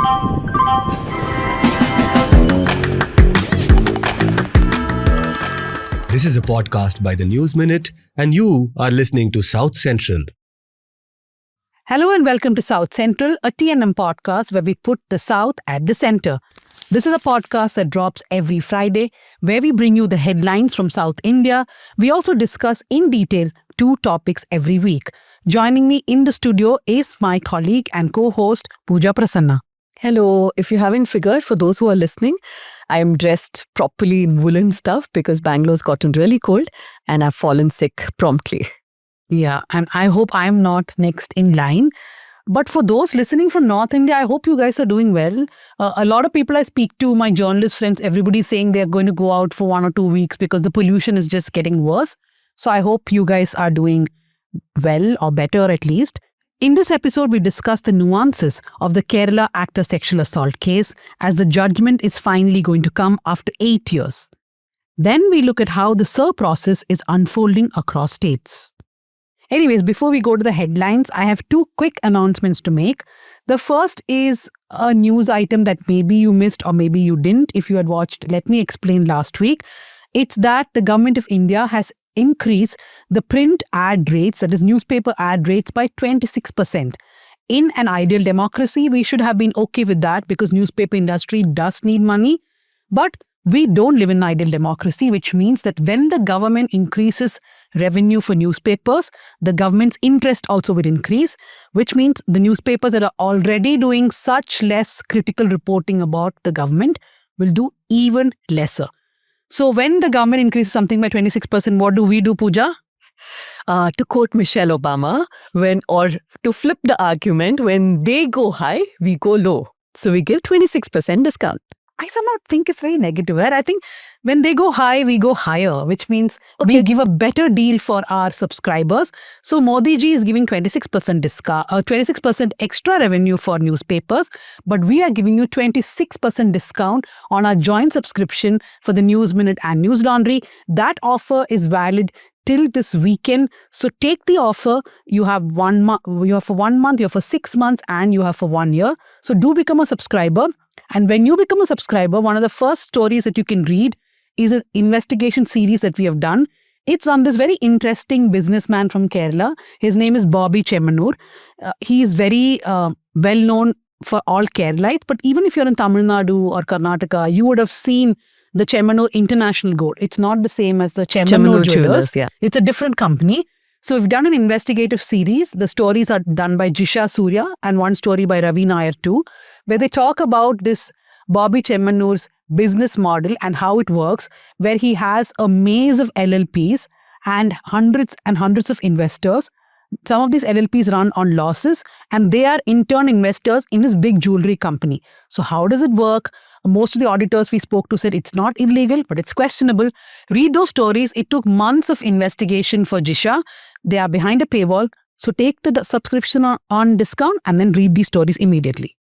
This is a podcast by the News Minute, and you are listening to South Central. Hello and welcome to South Central, a TNM podcast where we put the South at the center. This is a podcast that drops every Friday, where we bring you the headlines from South India. We also discuss in detail 2 topics every week. Joining me in the studio is my colleague and co-host, Pooja Prasanna. Hello. If you haven't figured, for those who are listening, I am dressed properly in woolen stuff because Bangalore's gotten really cold and I've fallen sick promptly. Yeah, and I hope I'm not next in line. But for those listening from North India, I hope you guys are doing well. A lot of people I speak to, my journalist friends, everybody's saying they're going to go out for 1 or 2 weeks because the pollution is just getting worse. So I hope you guys are doing well, or better at least. In this episode, we discuss the nuances of the Kerala actor sexual assault case as the judgment is finally going to come after 8 years. Then we look at how the SIR process is unfolding across states. Anyways, before we go to the headlines, I have 2 quick announcements to make. The first is a news item that maybe you missed or maybe you didn't. If you had watched Let Me Explain last week, it's that the government of India has increased the print ad rates, that is newspaper ad rates, by 26%. In an ideal democracy, we should have been okay with that because newspaper industry does need money. But we don't live in an ideal democracy, which means that when the government increases revenue for newspapers, the government's interest also will increase, which means the newspapers that are already doing such less critical reporting about the government will do even lesser. So when the government increases something by 26%, what do we do, Pooja? To quote Michelle Obama, or to flip the argument, when they go high, we go low. So we give 26% discount. I somehow think it's very negative, right? I think when they go high, we go higher, which means we give a better deal for our subscribers. So Modi ji is giving 26% discount, 26% extra revenue for newspapers, but we are giving you 26% discount on our joint subscription for the News Minute and News Laundry. That offer is valid till this weekend. So take the offer. You have 1 month, you have for 1 month, you have for 6 months, and you have for 1 year. So do become a subscriber. And when you become a subscriber, one of the first stories that you can read is an investigation series that we have done. It's on this very interesting businessman from Kerala. His name is Bobby Chemanur. He is very well known for all Keralites. But even if you're in Tamil Nadu or Karnataka, you would have seen the Chemanur International Gold. It's not the same as the Chemanur Jewelers. Yeah. It's a different company. So we've done an investigative series. The stories are done by Jisha Surya and one story by Ravi Nair too, where they talk about this Bobby Chemanur's business model and how it works, where he has a maze of LLPs and hundreds of investors. Some of these LLPs run on losses and they are in turn investors in his big jewelry company. So how does it work? Most of the auditors we spoke to said it's not illegal, but it's questionable. Read those stories. It took months of investigation for Jisha. They are behind a paywall. So take the subscription on discount and then read these stories immediately.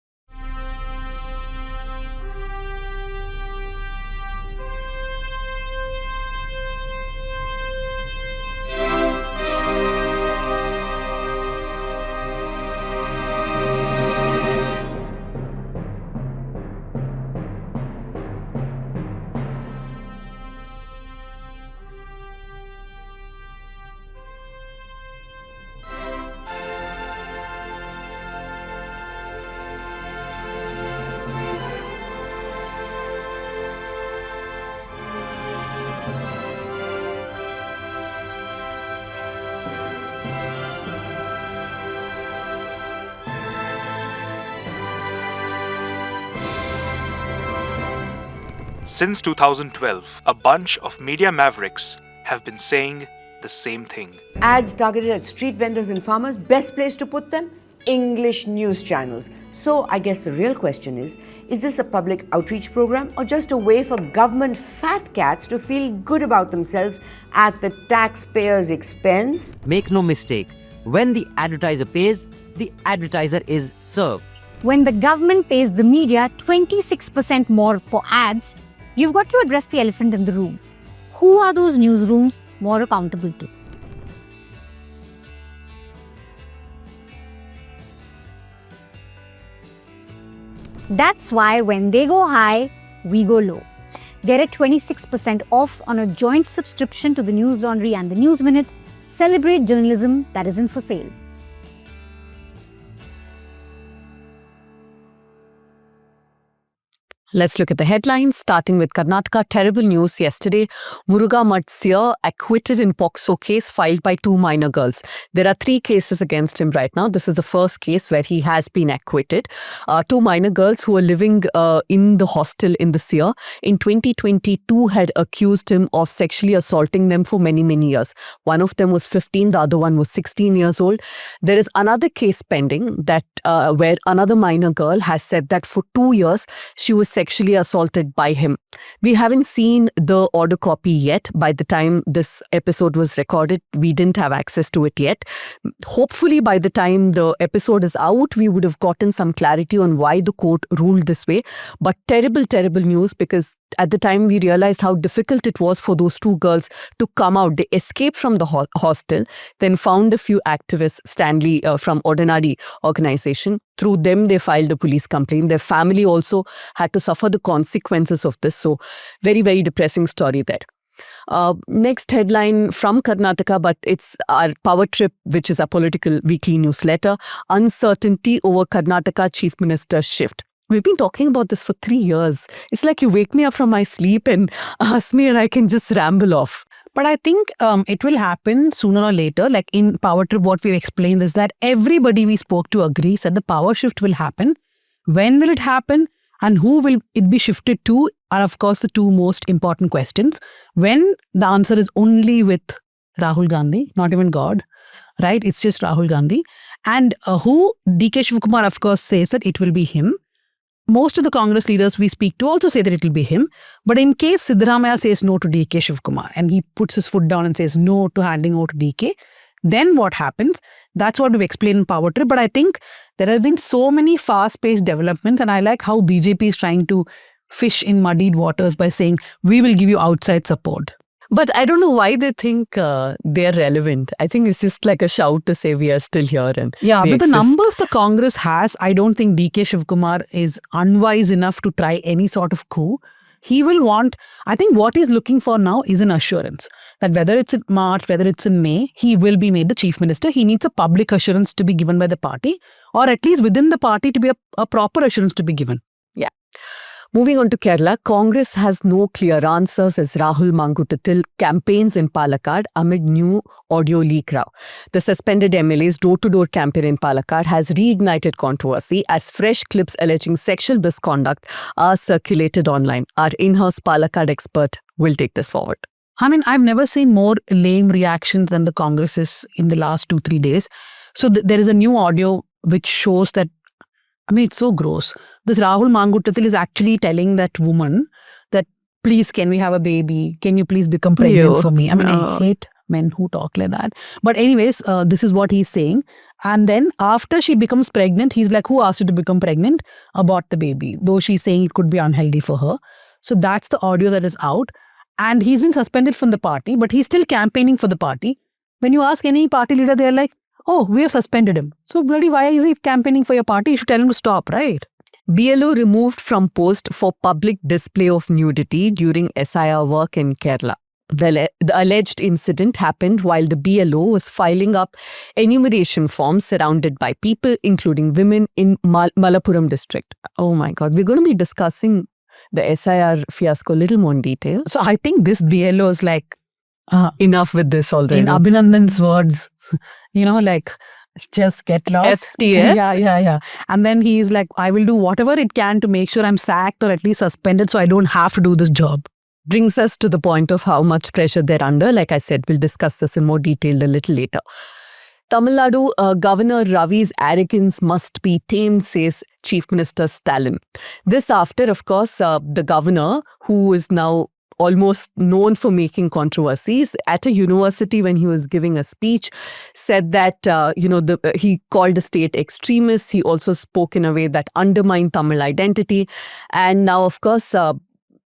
Since 2012, a bunch of media mavericks have been saying the same thing. Ads targeted at street vendors and farmers, best place to put them? English news channels. So I guess the real question is this a public outreach program or just a way for government fat cats to feel good about themselves at the taxpayers' expense? Make no mistake, when the advertiser pays, the advertiser is served. When the government pays the media 26% more for ads, you've got to address the elephant in the room. Who are those newsrooms more accountable to? That's why when they go high, we go low. Get a 26% off on a joint subscription to the News Laundry and the News Minute. Celebrate journalism that isn't for sale. Let's look at the headlines, starting with Karnataka. Terrible news yesterday. Muruga Matsya acquitted in POCSO case filed by 2 minor girls. There are 3 cases against him right now. This is the first case where he has been acquitted. 2 minor girls who were living in the hostel in the Seer in 2022 had accused him of sexually assaulting them for many, many years. One of them was 15, the other one was 16 years old. There is another case pending that where another minor girl has said that for 2 years she was sexually assaulted by him. We haven't seen the order copy yet. By the time this episode was recorded, we didn't have access to it yet. Hopefully by the time the episode is out, we would have gotten some clarity on why the court ruled this way. But terrible, terrible news, because at the time we realized how difficult it was for those 2 girls to come out. They escaped from the hostel, then found a few activists, Stanley from Ordinary organization. Through them, they filed a police complaint. Their family also had to suffer the consequences of this. So very, very depressing story there. Next headline from Karnataka, but it's our Power Trip, which is a political weekly newsletter. Uncertainty over Karnataka Chief Minister's shift. We've been talking about this for 3 years. It's like you wake me up from my sleep and ask me and I can just ramble off. But I think it will happen sooner or later. Like in Power Trip, what we've explained is that everybody we spoke to agrees that the power shift will happen. When will it happen and who will it be shifted to are, of course, the 2 most important questions. When the answer is only with Rahul Gandhi, not even God, right? It's just Rahul Gandhi. And who DK Shivkumar, of course, says that it will be him. Most of the Congress leaders we speak to also say that it will be him. But in case Siddaramaiah says no to DK Shivkumar and he puts his foot down and says no to handing over to DK, then what happens? That's what we've explained in Power Trip. But I think there have been so many fast-paced developments, and I like how BJP is trying to fish in muddied waters by saying, we will give you outside support. But I don't know why they think they're relevant. I think it's just like a shout to say we are still here. And yeah, with the numbers the Congress has, I don't think DK Shivkumar is unwise enough to try any sort of coup. He will want, I think what he's looking for now is an assurance that whether it's in March, whether it's in May, he will be made the chief minister. He needs a public assurance to be given by the party, or at least within the party to be a proper assurance to be given. Yeah. Moving on to Kerala, Congress has no clear answers as Rahul Mangutathil campaigns in Palakkad amid new audio leak row. The suspended MLA's door-to-door campaign in Palakkad has reignited controversy as fresh clips alleging sexual misconduct are circulated online. Our in-house Palakkad expert will take this forward. I mean, I've never seen more lame reactions than the Congresses in the last 2-3 days. So there is a new audio which shows that, I mean, it's so gross. This Rahul Mangutathil is actually telling that woman that, please, can we have a baby? Can you please become pregnant for me? I mean, I hate men who talk like that. But anyways, this is what he's saying. And then after she becomes pregnant, he's like, who asked you to become pregnant? Abort the baby. Though she's saying it could be unhealthy for her. So that's the audio that is out. And he's been suspended from the party, but he's still campaigning for the party. When you ask any party leader, they're like, oh, we have suspended him. So bloody why is he campaigning for your party? You should tell him to stop, right? BLO removed from post for public display of nudity during SIR work in Kerala. The alleged incident happened while the BLO was filing up enumeration forms surrounded by people, including women in Malappuram district. Oh my God, we're going to be discussing the SIR fiasco a little more in detail. So I think this BLO is like, enough with this already. in Abhinandan's words, like, just get lost. FTA? Yeah. And then he's like, I will do whatever it can to make sure I'm sacked or at least suspended so I don't have to do this job. Brings us to the point of how much pressure they're under. Like I said, we'll discuss this in more detail a little later. Tamil Nadu Governor Ravi's arrogance must be tamed, says Chief Minister Stalin. This after, of course, the governor, who is now almost known for making controversies, at a university when he was giving a speech, said that, he called the state extremists. He also spoke in a way that undermined Tamil identity. And now, of course,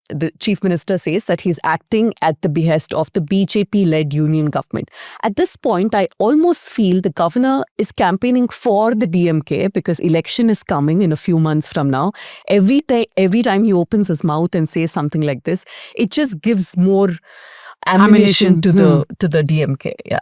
the chief minister says that he's acting at the behest of the BJP-led union government. At this point, I almost feel the governor is campaigning for the DMK because election is coming in a few months from now. Every time he opens his mouth and says something like this, it just gives more ammunition to the DMK. Yeah.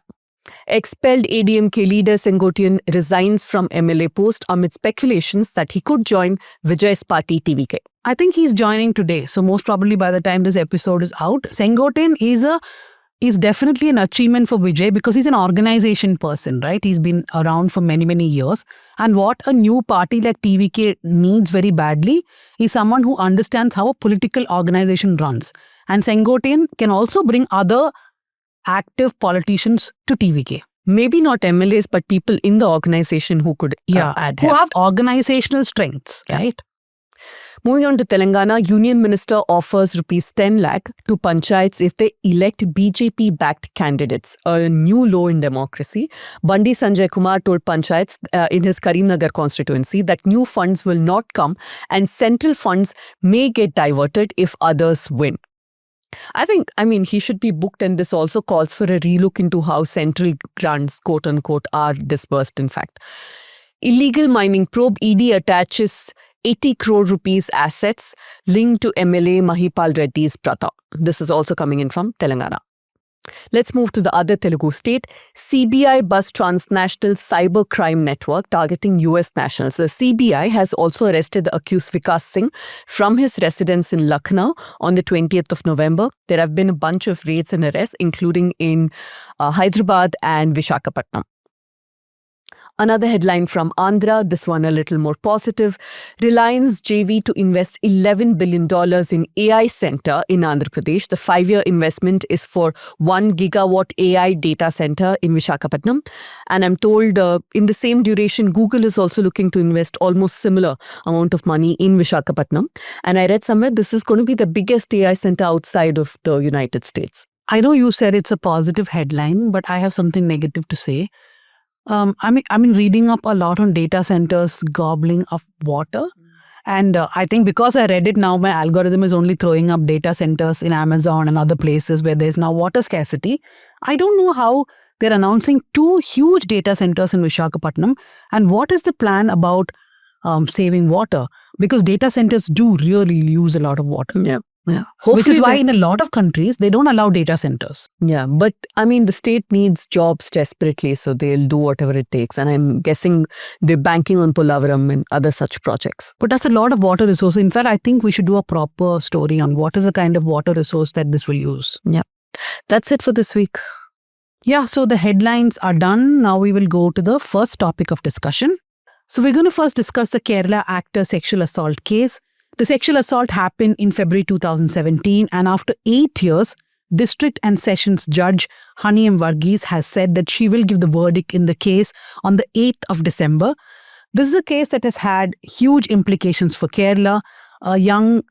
Expelled ADMK leader Sengotian resigns from MLA post amid speculations that he could join Vijay's party TVK. I think he's joining today. So most probably by the time this episode is out, Sengotian is definitely an achievement for Vijay because he's an organization person, right? He's been around for many, many years. And what a new party like TVK needs very badly is someone who understands how a political organization runs. And Sengotian can also bring other active politicians to TVK. Maybe not MLAs, but people in the organization who could add who help. have organizational strengths, right? Moving on to Telangana, Union Minister offers rupees 10 lakh to panchayats if they elect BJP-backed candidates, a new law in democracy. Bandi Sanjay Kumar told panchayats in his Karimnagar constituency that new funds will not come and central funds may get diverted if others win. I mean, he should be booked, and this also calls for a relook into how central grants, quote unquote, are disbursed, in fact. Illegal mining probe, ED attaches 80 crore rupees assets linked to MLA Mahipal Reddy's brother. This is also coming in from Telangana. Let's move to the other Telugu state. CBI bust transnational cyber crime network targeting US nationals. The CBI has also arrested the accused Vikas Singh from his residence in Lucknow on the 20th of November. There have been a bunch of raids and arrests, including in Hyderabad and Visakhapatnam. Another headline from Andhra, this one a little more positive. Reliance JV to invest $11 billion in AI center in Andhra Pradesh. The 5-year investment is for 1 gigawatt AI data center in Visakhapatnam. And I'm told in the same duration, Google is also looking to invest almost similar amount of money in Visakhapatnam. And I read somewhere this is going to be the biggest AI center outside of the United States. I know you said it's a positive headline, but I have something negative to say. I mean, reading up a lot on data centers gobbling of water. And I think because I read it now, my algorithm is only throwing up data centers in Amazon and other places where there's now water scarcity. I don't know how they're announcing 2 huge data centers in Visakhapatnam. And what is the plan about saving water? Because data centers do really use a lot of water. Yeah. Which is why in a lot of countries, they don't allow data centers. Yeah, but I mean, the state needs jobs desperately, so they'll do whatever it takes. And I'm guessing they're banking on Polavaram and other such projects. But that's a lot of water resource. In fact, I think we should do a proper story on what is the kind of water resource that this will use. Yeah, that's it for this week. Yeah, so the headlines are done. Now we will go to the first topic of discussion. So we're going to first discuss the Kerala actor sexual assault case. The sexual assault happened in February 2017, and after 8 years, District and Sessions Judge Hani M. Varghese has said that she will give the verdict in the case on the 8th of December. This is a case that has had huge implications for Kerala. A young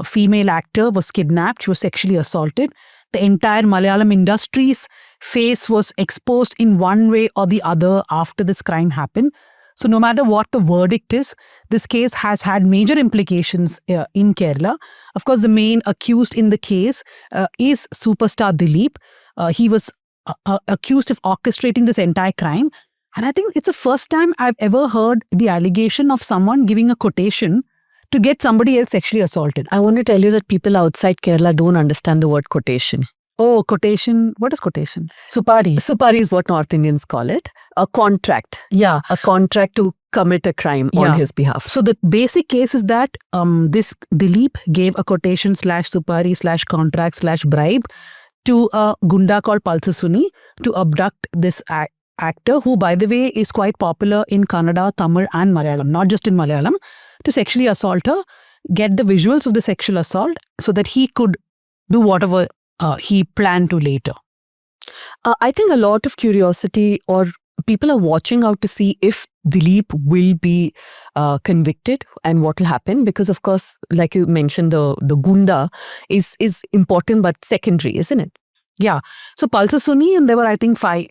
female actor was kidnapped. She was sexually assaulted. The entire Malayalam industry's face was exposed in one way or the other after this crime happened. So no matter what the verdict is, this case has had major implications in Kerala. Of course, the main accused in the case is superstar Dileep. He was accused of orchestrating this entire crime. And I think it's the first time I've ever heard the allegation of someone giving a quotation to get somebody else sexually assaulted. I want to tell you that people outside Kerala don't understand the word quotation. Oh, quotation. What is quotation? Supari. Supari is what North Indians call it. A contract. Yeah. A contract to commit a crime on his behalf. So the basic case is that this Dileep gave a quotation / supari / contract / bribe to a gunda called Palsasuni to abduct this actor, who, by the way, is quite popular in Kannada, Tamil and Malayalam, not just in Malayalam, to sexually assault her, get the visuals of the sexual assault so that he could do whatever he planned to later. I think a lot of curiosity, or people are watching out to see if Dileep will be convicted and what will happen, because of course, like you mentioned, the gunda is important but secondary, isn't it? Yeah. So Palsasuni, and there were I think five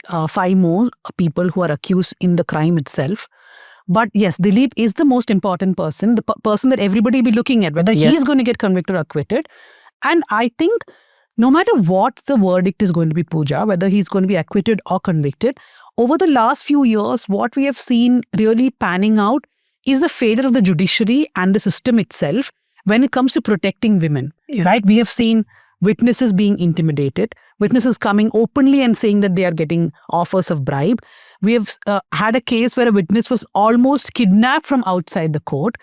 more people who are accused in the crime itself. But yes, Dileep is the most important person, the person that everybody will be looking at, whether he is going to get convicted or acquitted. And I think no matter what the verdict is going to be, Pooja, whether he's going to be acquitted or convicted, over the last few years, what we have seen really panning out is the failure of the judiciary and the system itself when it comes to protecting women, right? We have seen witnesses being intimidated, witnesses coming openly and saying that they are getting offers of bribe. We have had a case where a witness was almost kidnapped from outside the court.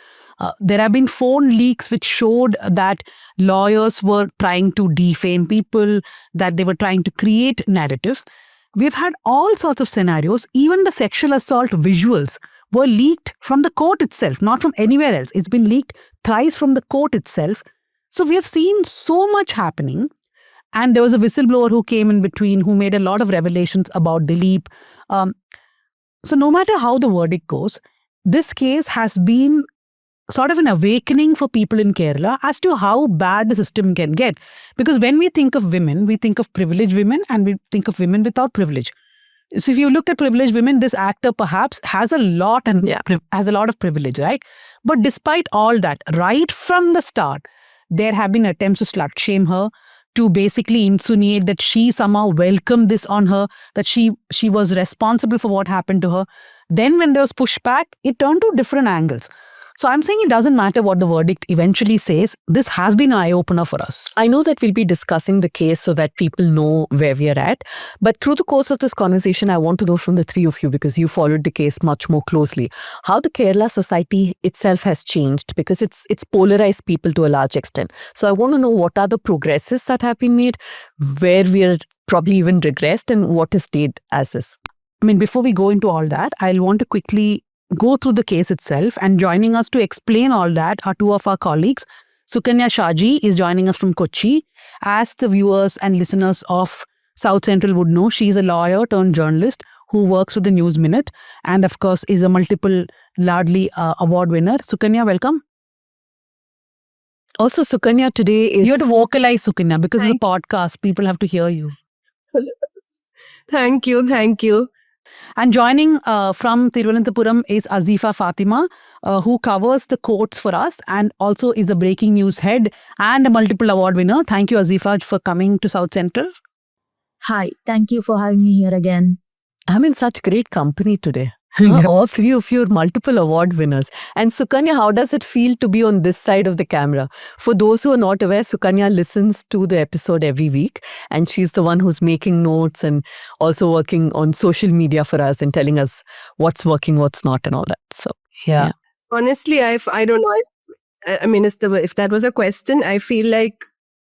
There have been phone leaks which showed that lawyers were trying to defame people, that they were trying to create narratives. We've had all sorts of scenarios. Even the sexual assault visuals were leaked from the court itself, not from anywhere else. It's been leaked thrice from the court itself. So we have seen so much happening. And there was a whistleblower who came in between, who made a lot of revelations about Dileep. So no matter how the verdict goes, this case has been sort of an awakening for people in Kerala as to how bad the system can get. Because when we think of women, we think of privileged women and we think of women without privilege. So if you look at privileged women, this actor perhaps has a lot has a lot of privilege, right? But despite all that, right from the start, there have been attempts to slut shame her, to basically insinuate that she somehow welcomed this on her, that she was responsible for what happened to her. Then when there was pushback, it turned to different angles. So I'm saying it doesn't matter what the verdict eventually says. This has been an eye-opener for us. I know that we'll be discussing the case so that people know where we are at. But through the course of this conversation, I want to know from the three of you, because you followed the case much more closely, how the Kerala society itself has changed, because it's polarized people to a large extent. So I want to know what are the progresses that have been made, where we are probably even regressed, and what is stayed as is. I mean, before we go into all that, I'll want to quickly go through the case itself, and joining us to explain all that are two of our colleagues. Sukanya Shaji is joining us from Kochi. As the viewers and listeners of South Central would know, she is a lawyer turned journalist who works with the News Minute and of course is a multiple Ladli award winner. Sukanya, welcome. Also, Sukanya today is... You have to vocalize, Sukanya, because it's a podcast. People have to hear you. Thank you. And joining from Thiruvananthapuram is Azeefa Fathima, who covers the courts for us and also is a breaking news head and a multiple award winner. Thank you, Azeefa, for coming to South Central. Hi, thank you for having me here again. I'm in such great company today. All three of you are multiple award winners. And Sukanya, how does it feel to be on this side of the camera? For those who are not aware, Sukanya listens to the episode every week, and she's the one who's making notes and also working on social media for us and telling us what's working, what's not, and all that. So, yeah. Honestly, I don't know. I mean, if that was a question, I feel like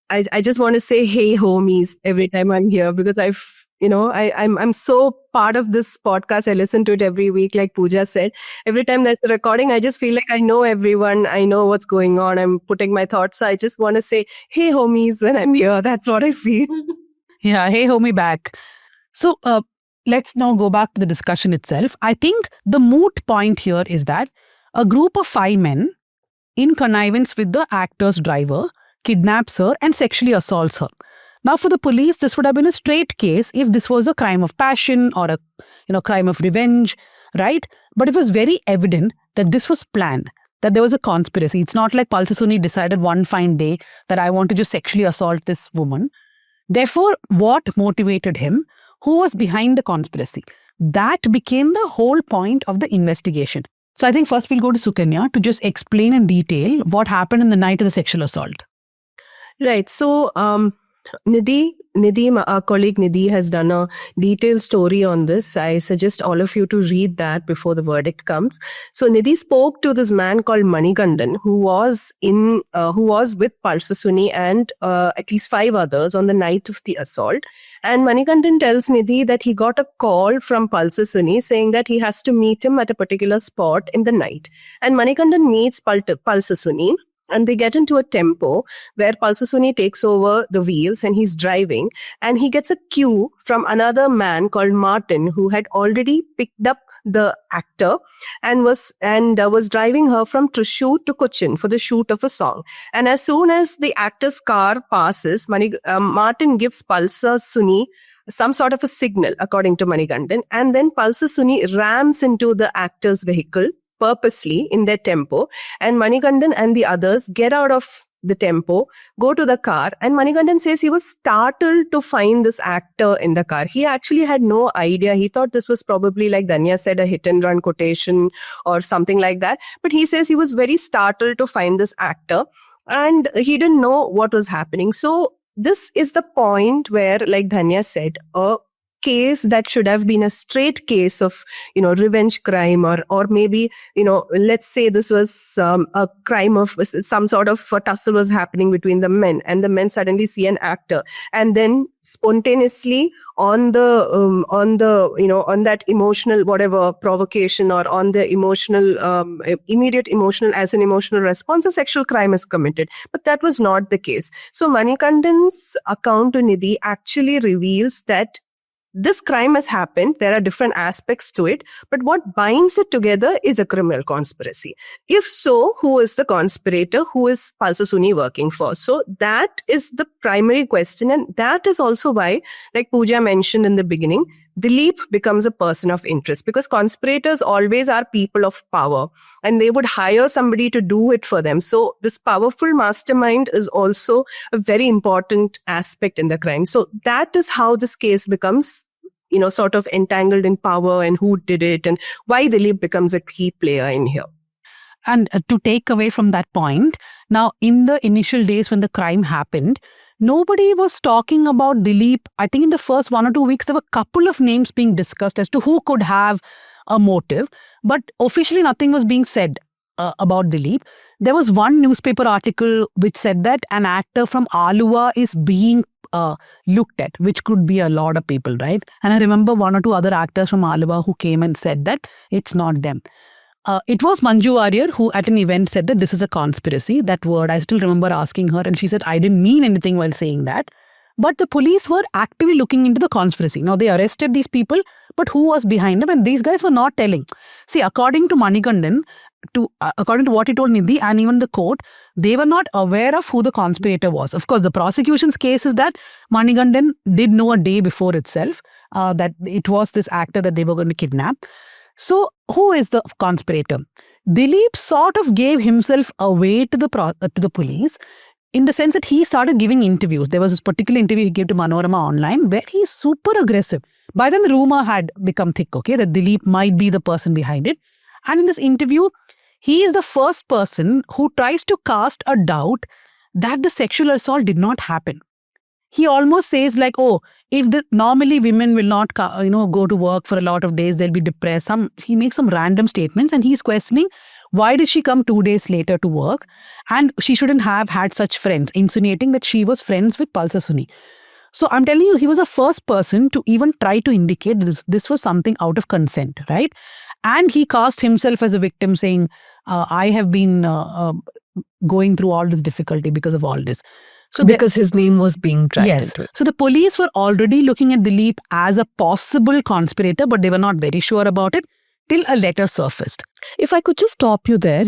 I just want to say, hey, homies, every time I'm here, because I'm so part of this podcast. I listen to it every week, like Pooja said. Every time there's a recording, I just feel like I know everyone. I know what's going on. I'm putting my thoughts. So I just want to say, hey, homies, when I'm here. That's what I feel. Yeah, hey, homie back. So let's now go back to the discussion itself. I think the moot point here is that a group of 5 men, in connivance with the actor's driver, kidnaps her and sexually assaults her. Now, for the police, this would have been a straight case if this was a crime of passion or a crime of revenge, right? But it was very evident that this was planned, that there was a conspiracy. It's not like Palsasuni decided one fine day that I want to just sexually assault this woman. Therefore, what motivated him? Who was behind the conspiracy? That became the whole point of the investigation. So I think first we'll go to Sukanya to just explain in detail what happened in the night of the sexual assault. Right. So, Nidhi, our colleague Nidhi has done a detailed story on this. I suggest all of you to read that before the verdict comes. So Nidhi spoke to this man called Manikandan, who was with Palsasuni and at least 5 others on the night of the assault. And Manikandan tells Nidhi that he got a call from Palsasuni saying that he has to meet him at a particular spot in the night. And Manikandan meets Palsasuni. And they get into a tempo where Palsasuni takes over the wheels and he's driving, and he gets a cue from another man called Martin, who had already picked up the actor and was driving her from Thrissur to Cochin for the shoot of a song. And as soon as the actor's car passes, Martin gives Palsasuni some sort of a signal, according to Manikandan, and then Palsasuni rams into the actor's vehicle purposely in their tempo, and Manikandan and the others get out of the tempo, go to the car, and Manikandan says he was startled to find this actor in the car. He actually had no idea. He thought this was probably, like Dhanya said, a hit and run quotation or something like that. But he says he was very startled to find this actor and he didn't know what was happening. So this is the point where, like Dhanya said, a case that should have been a straight case of, revenge crime or maybe, let's say this was a crime of some sort of a tussle was happening between the men, and the men suddenly see an actor and then spontaneously on that emotional whatever provocation or on the emotional immediate emotional response, a sexual crime is committed. But that was not the case. So Manikandan's account to Nidhi actually reveals that this crime has happened. There are different aspects to it, but what binds it together is a criminal conspiracy. If so, who is the conspirator? Who is Palsa Suni working for? So that is the primary question, and that is also why, like Pooja mentioned in the beginning, Dileep becomes a person of interest, because conspirators always are people of power and they would hire somebody to do it for them. So this powerful mastermind is also a very important aspect in the crime. So that is how this case becomes, sort of entangled in power and who did it and why Dileep becomes a key player in here. And to take away from that point, now in the initial days when the crime happened, nobody was talking about Dileep. I think in the first 1 or 2 weeks, there were a couple of names being discussed as to who could have a motive. But officially, nothing was being said about Dileep. There was one newspaper article which said that an actor from Alua is being looked at, which could be a lot of people, right? And I remember 1 or 2 other actors from Alua who came and said that it's not them. It was Manju Warrior who at an event said that this is a conspiracy. That word, I still remember asking her and she said, I didn't mean anything while saying that. But the police were actively looking into the conspiracy. Now they arrested these people, but who was behind them? And these guys were not telling. See, according to Manikandan, according to what he told Nidhi and even the court, they were not aware of who the conspirator was. Of course, the prosecution's case is that Manikandan did know a day before itself that it was this actor that they were going to kidnap. So, who is the conspirator? Dileep sort of gave himself away to the police in the sense that he started giving interviews. There was this particular interview he gave to Manorama Online where he's super aggressive. By then, the rumor had become thick, okay, that Dileep might be the person behind it. And in this interview, he is the first person who tries to cast a doubt that the sexual assault did not happen. He almost says like, oh, if normally women will not, go to work for a lot of days, they'll be depressed. He makes some random statements and he's questioning why did she come 2 days later to work and she shouldn't have had such friends, insinuating that she was friends with Palsa Suni. So I'm telling you, he was the first person to even try to indicate this was something out of consent, right? And he cast himself as a victim saying, I have been going through all this difficulty because of all this. So because his name was being dragged into it. So the police were already looking at Dileep as a possible conspirator, but they were not very sure about it till a letter surfaced. If I could just stop you there,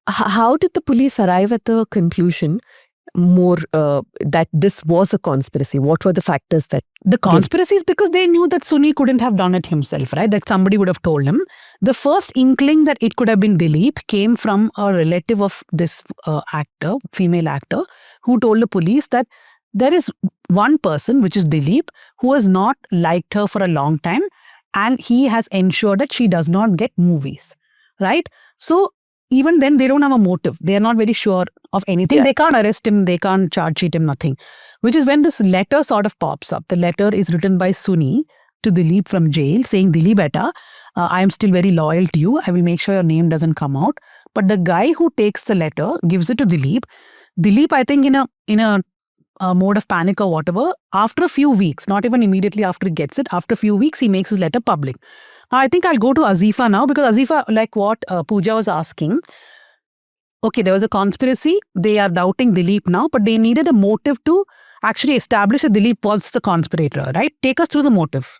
how did the police arrive at the conclusion that this was a conspiracy? What were the factors that... The conspiracy is because they knew that Suni couldn't have done it himself, right? That somebody would have told him. The first inkling that it could have been Dileep came from a relative of this female actor, who told the police that there is one person, which is Dileep, who has not liked her for a long time and he has ensured that she does not get movies, right? So even then, they don't have a motive. They are not very sure of anything. Yeah. They can't arrest him. They can't charge sheet him, nothing. Which is when this letter sort of pops up. The letter is written by Suni to Dileep from jail saying, Dileep beta, I am still very loyal to you. I will make sure your name doesn't come out. But the guy who takes the letter gives it to Dileep. Dileep, I think in a mode of panic or whatever, after a few weeks, not even immediately after he gets it, after a few weeks, he makes his letter public. I think I'll go to Azeefa now, because Azeefa, like what Pooja was asking, okay, there was a conspiracy. They are doubting Dileep now, but they needed a motive to actually establish that Dileep was the conspirator, right? Take us through the motive.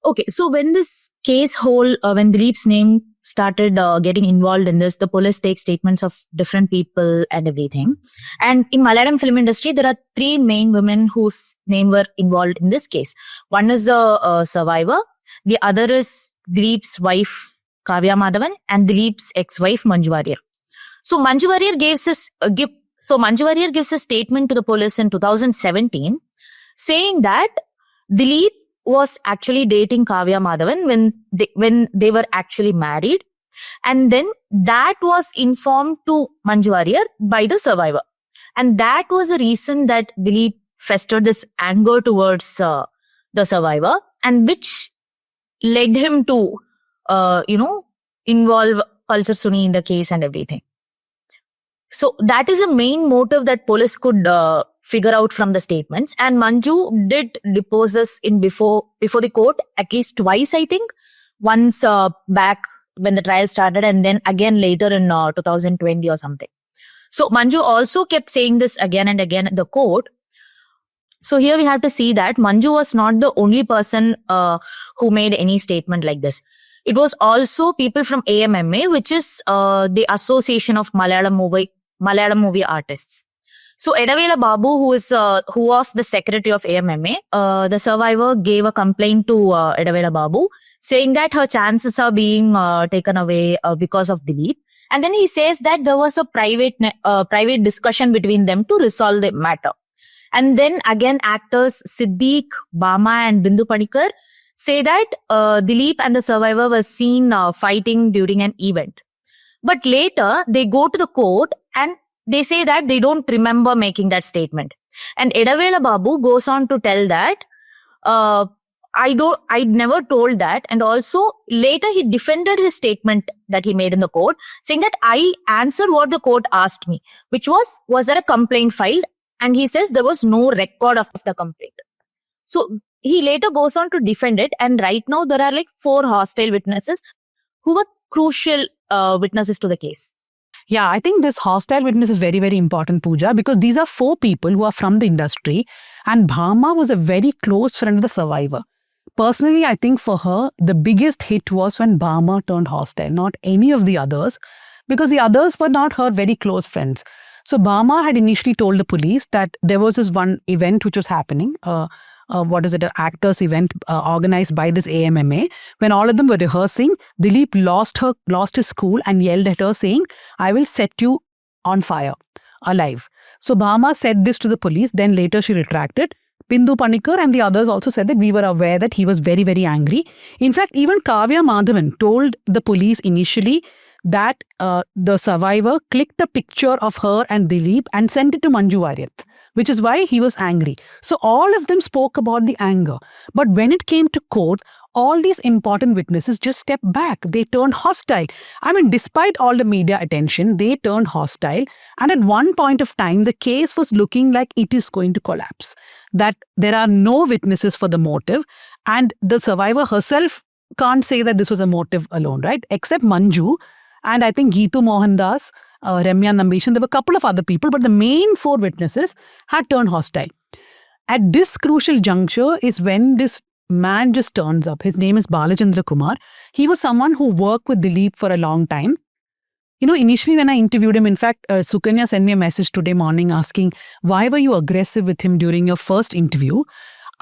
Okay, so when this case when Dileep's name started getting involved in this, the police take statements of different people and everything. And in Malayalam film industry, there are 3 main women whose name were involved in this case. One is a survivor. The other is Dileep's wife, Kavya Madhavan, and Dileep's ex-wife, Manju Warrior. So Manju Warrior gave So Manju Warrier gives a statement to the police in 2017 saying that Dileep was actually dating Kavya Madhavan when they were actually married. And then that was informed to Manju Warrier by the survivor. And that was the reason that Dileep festered this anger towards the survivor, and which led him to, involve Pulsar Suni in the case and everything. So that is the main motive that police could figure out from the statements. And Manju did depose us before the court at least twice, I think. Once back when the trial started, and then again later in 2020 or something. So Manju also kept saying this again and again at the court. So here we have to see that Manju was not the only person who made any statement like this. It was also people from AMMA, which is the Association of Malayalam Movie Artists. So Edavela Babu, who was the secretary of AMMA, the survivor gave a complaint to Edavela Babu, saying that her chances are being taken away because of Dileep. And then he says that there was a private discussion between them to resolve the matter. And then again, actors Siddiq, Bama and Bindu Panikar say that Dileep and the survivor were seen fighting during an event. But later, they go to the court and they say that they don't remember making that statement. And Edavela Babu goes on to tell that I never told that. And also later he defended his statement that he made in the court, saying that I answered what the court asked me, which was there a complaint filed? And he says there was no record of the complaint. So he later goes on to defend it. And right now there are like 4 hostile witnesses who were crucial witnesses to the case. Yeah, I think this hostile witness is very, very important, Pooja, because these are 4 people who are from the industry, and Bhama was a very close friend of the survivor. Personally, I think for her, the biggest hit was when Bhama turned hostile, not any of the others, because the others were not her very close friends. So Bhama had initially told the police that there was this one event which was happening, an actors event organized by this AMMA. When all of them were rehearsing, Dileep lost his cool and yelled at her saying, I will set you on fire, alive. So Bhama said this to the police, then later she retracted. Bindu Panikar and the others also said that we were aware that he was very, very angry. In fact, even Kavya Madhavan told the police initially that the survivor clicked a picture of her and Dileep and sent it to Manju Warrier, which is why he was angry. So all of them spoke about the anger. But when it came to court, all these important witnesses just stepped back. They turned hostile. I mean, despite all the media attention, they turned hostile. And at one point of time, the case was looking like it is going to collapse. That there are no witnesses for the motive. And the survivor herself can't say that this was a motive alone, right? Except Manju. And I think Geetu Mohandas, Ramya Nambishan, there were a couple of other people, but the main 4 witnesses had turned hostile. At this crucial juncture is when this man just turns up. His name is Balachandra Kumar. He was someone who worked with Dileep for a long time. You know, initially when I interviewed him, in fact, Sukanya sent me a message today morning asking, why were you aggressive with him during your first interview?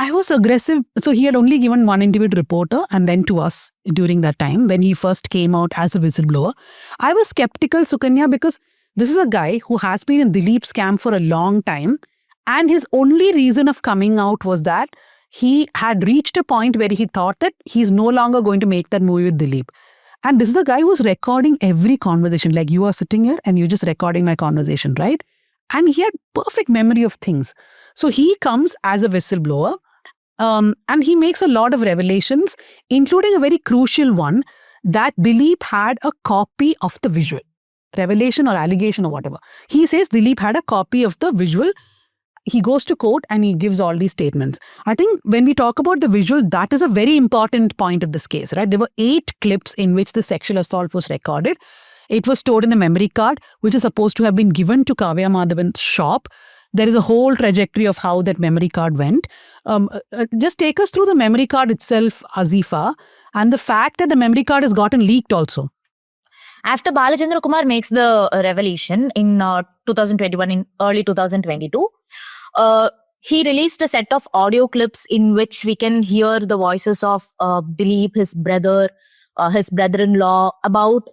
I was aggressive. So he had only given one interview to reporter and then to us during that time when he first came out as a whistleblower. I was skeptical, Sukanya, because this is a guy who has been in Dileep's camp for a long time. And his only reason of coming out was that he had reached a point where he thought that he's no longer going to make that movie with Dileep. And this is the guy who was recording every conversation. Like, you are sitting here and you're just recording my conversation, right? And he had perfect memory of things. So he comes as a whistleblower. And he makes a lot of revelations, including a very crucial one, that Dileep had a copy of the visual. Revelation or allegation or whatever. He says Dileep had a copy of the visual. He goes to court and he gives all these statements. I think when we talk about the visual, that is a very important point of this case, right? There were 8 clips in which the sexual assault was recorded. It was stored in a memory card, which is supposed to have been given to Kavya Madhavan's shop. There is a whole trajectory of how that memory card went. Just take us through the memory card itself, Azeefa, and the fact that the memory card has gotten leaked also. After Balachandra Kumar makes the revelation in 2021, in early 2022, he released a set of audio clips in which we can hear the voices of Dileep, his brother, his brother-in-law, about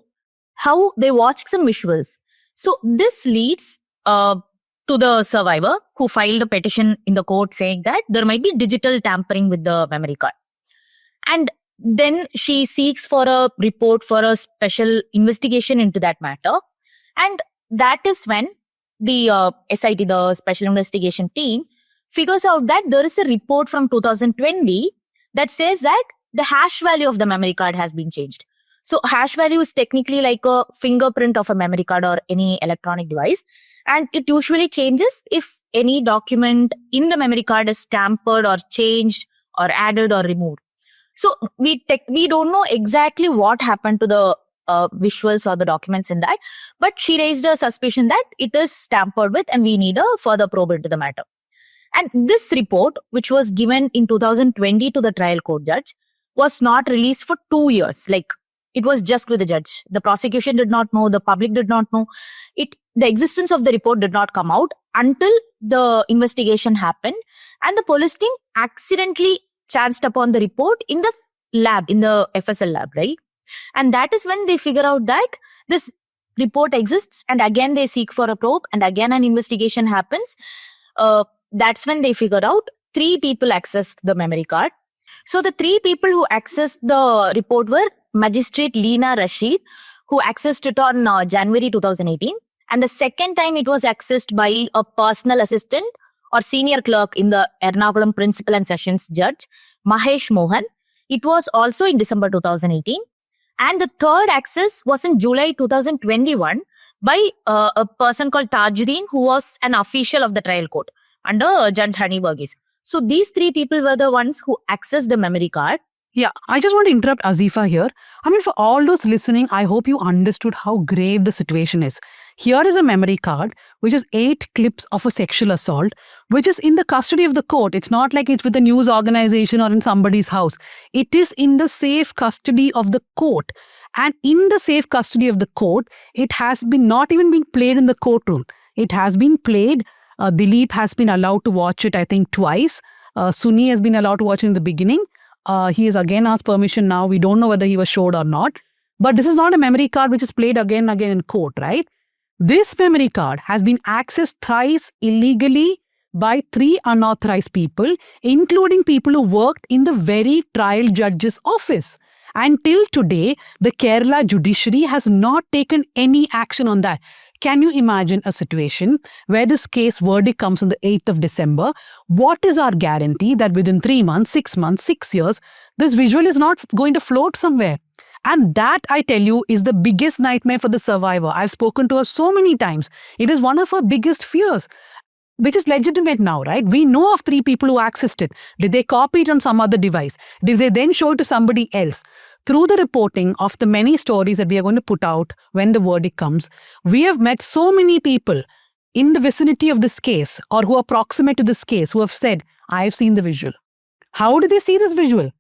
how they watched some visuals. So this leads to the survivor who filed a petition in the court saying that there might be digital tampering with the memory card. And then she seeks for a report for a special investigation into that matter. And that is when the SIT, the Special Investigation Team, figures out that there is a report from 2020 that says that the hash value of the memory card has been changed. So hash value is technically like a fingerprint of a memory card or any electronic device. And it usually changes if any document in the memory card is tampered or changed or added or removed. So we don't know exactly what happened to the visuals or the documents in that, but she raised a suspicion that it is tampered with and we need a further probe into the matter. And this report, which was given in 2020 to the trial court judge, was not released for 2 years. Like, it was just with the judge. The prosecution did not know, the public did not know. The existence of the report did not come out until the investigation happened, and the police team accidentally chanced upon the report in the lab, in the FSL lab, right? And that is when they figure out that this report exists, and again they seek for a probe, and again an investigation happens. That's when they figured out 3 people accessed the memory card. So the 3 people who accessed the report were Magistrate Leena Rashid, who accessed it on January 2018. And the second time it was accessed by a personal assistant or senior clerk in the Ernakulam Principal and Sessions Judge, Mahesh Mohan. It was also in December 2018. And the third access was in July 2021 by a person called Tajuddin, who was an official of the trial court under Judge Hani Burgess. So these 3 people were the ones who accessed the memory card. Yeah, I just want to interrupt Azeefa here. I mean, for all those listening, I hope you understood how grave the situation is. Here is a memory card, which is 8 clips of a sexual assault, which is in the custody of the court. It's not like it's with a news organization or in somebody's house. It is in the safe custody of the court. And in the safe custody of the court, it has been not even being played in the courtroom. It has been played. Dileep has been allowed to watch it, I think, twice. Suni has been allowed to watch it in the beginning. He has again asked permission now. We don't know whether he was showed or not. But this is not a memory card which is played again and again in court, right? This memory card has been accessed thrice illegally by 3 unauthorized people, including people who worked in the very trial judge's office. Until today, the Kerala judiciary has not taken any action on that. Can you imagine a situation where this case verdict comes on the 8th of December? What is our guarantee that within 3 months, 6 months, 6 years, this visual is not going to float somewhere? And that, I tell you, is the biggest nightmare for the survivor. I've spoken to her so many times. It is one of her biggest fears, which is legitimate now, right? We know of 3 people who accessed it. Did they copy it on some other device? Did they then show it to somebody else? Through the reporting of the many stories that we are going to put out when the verdict comes, we have met so many people in the vicinity of this case or who are proximate to this case who have said, I have seen the visual. How did they see this visual?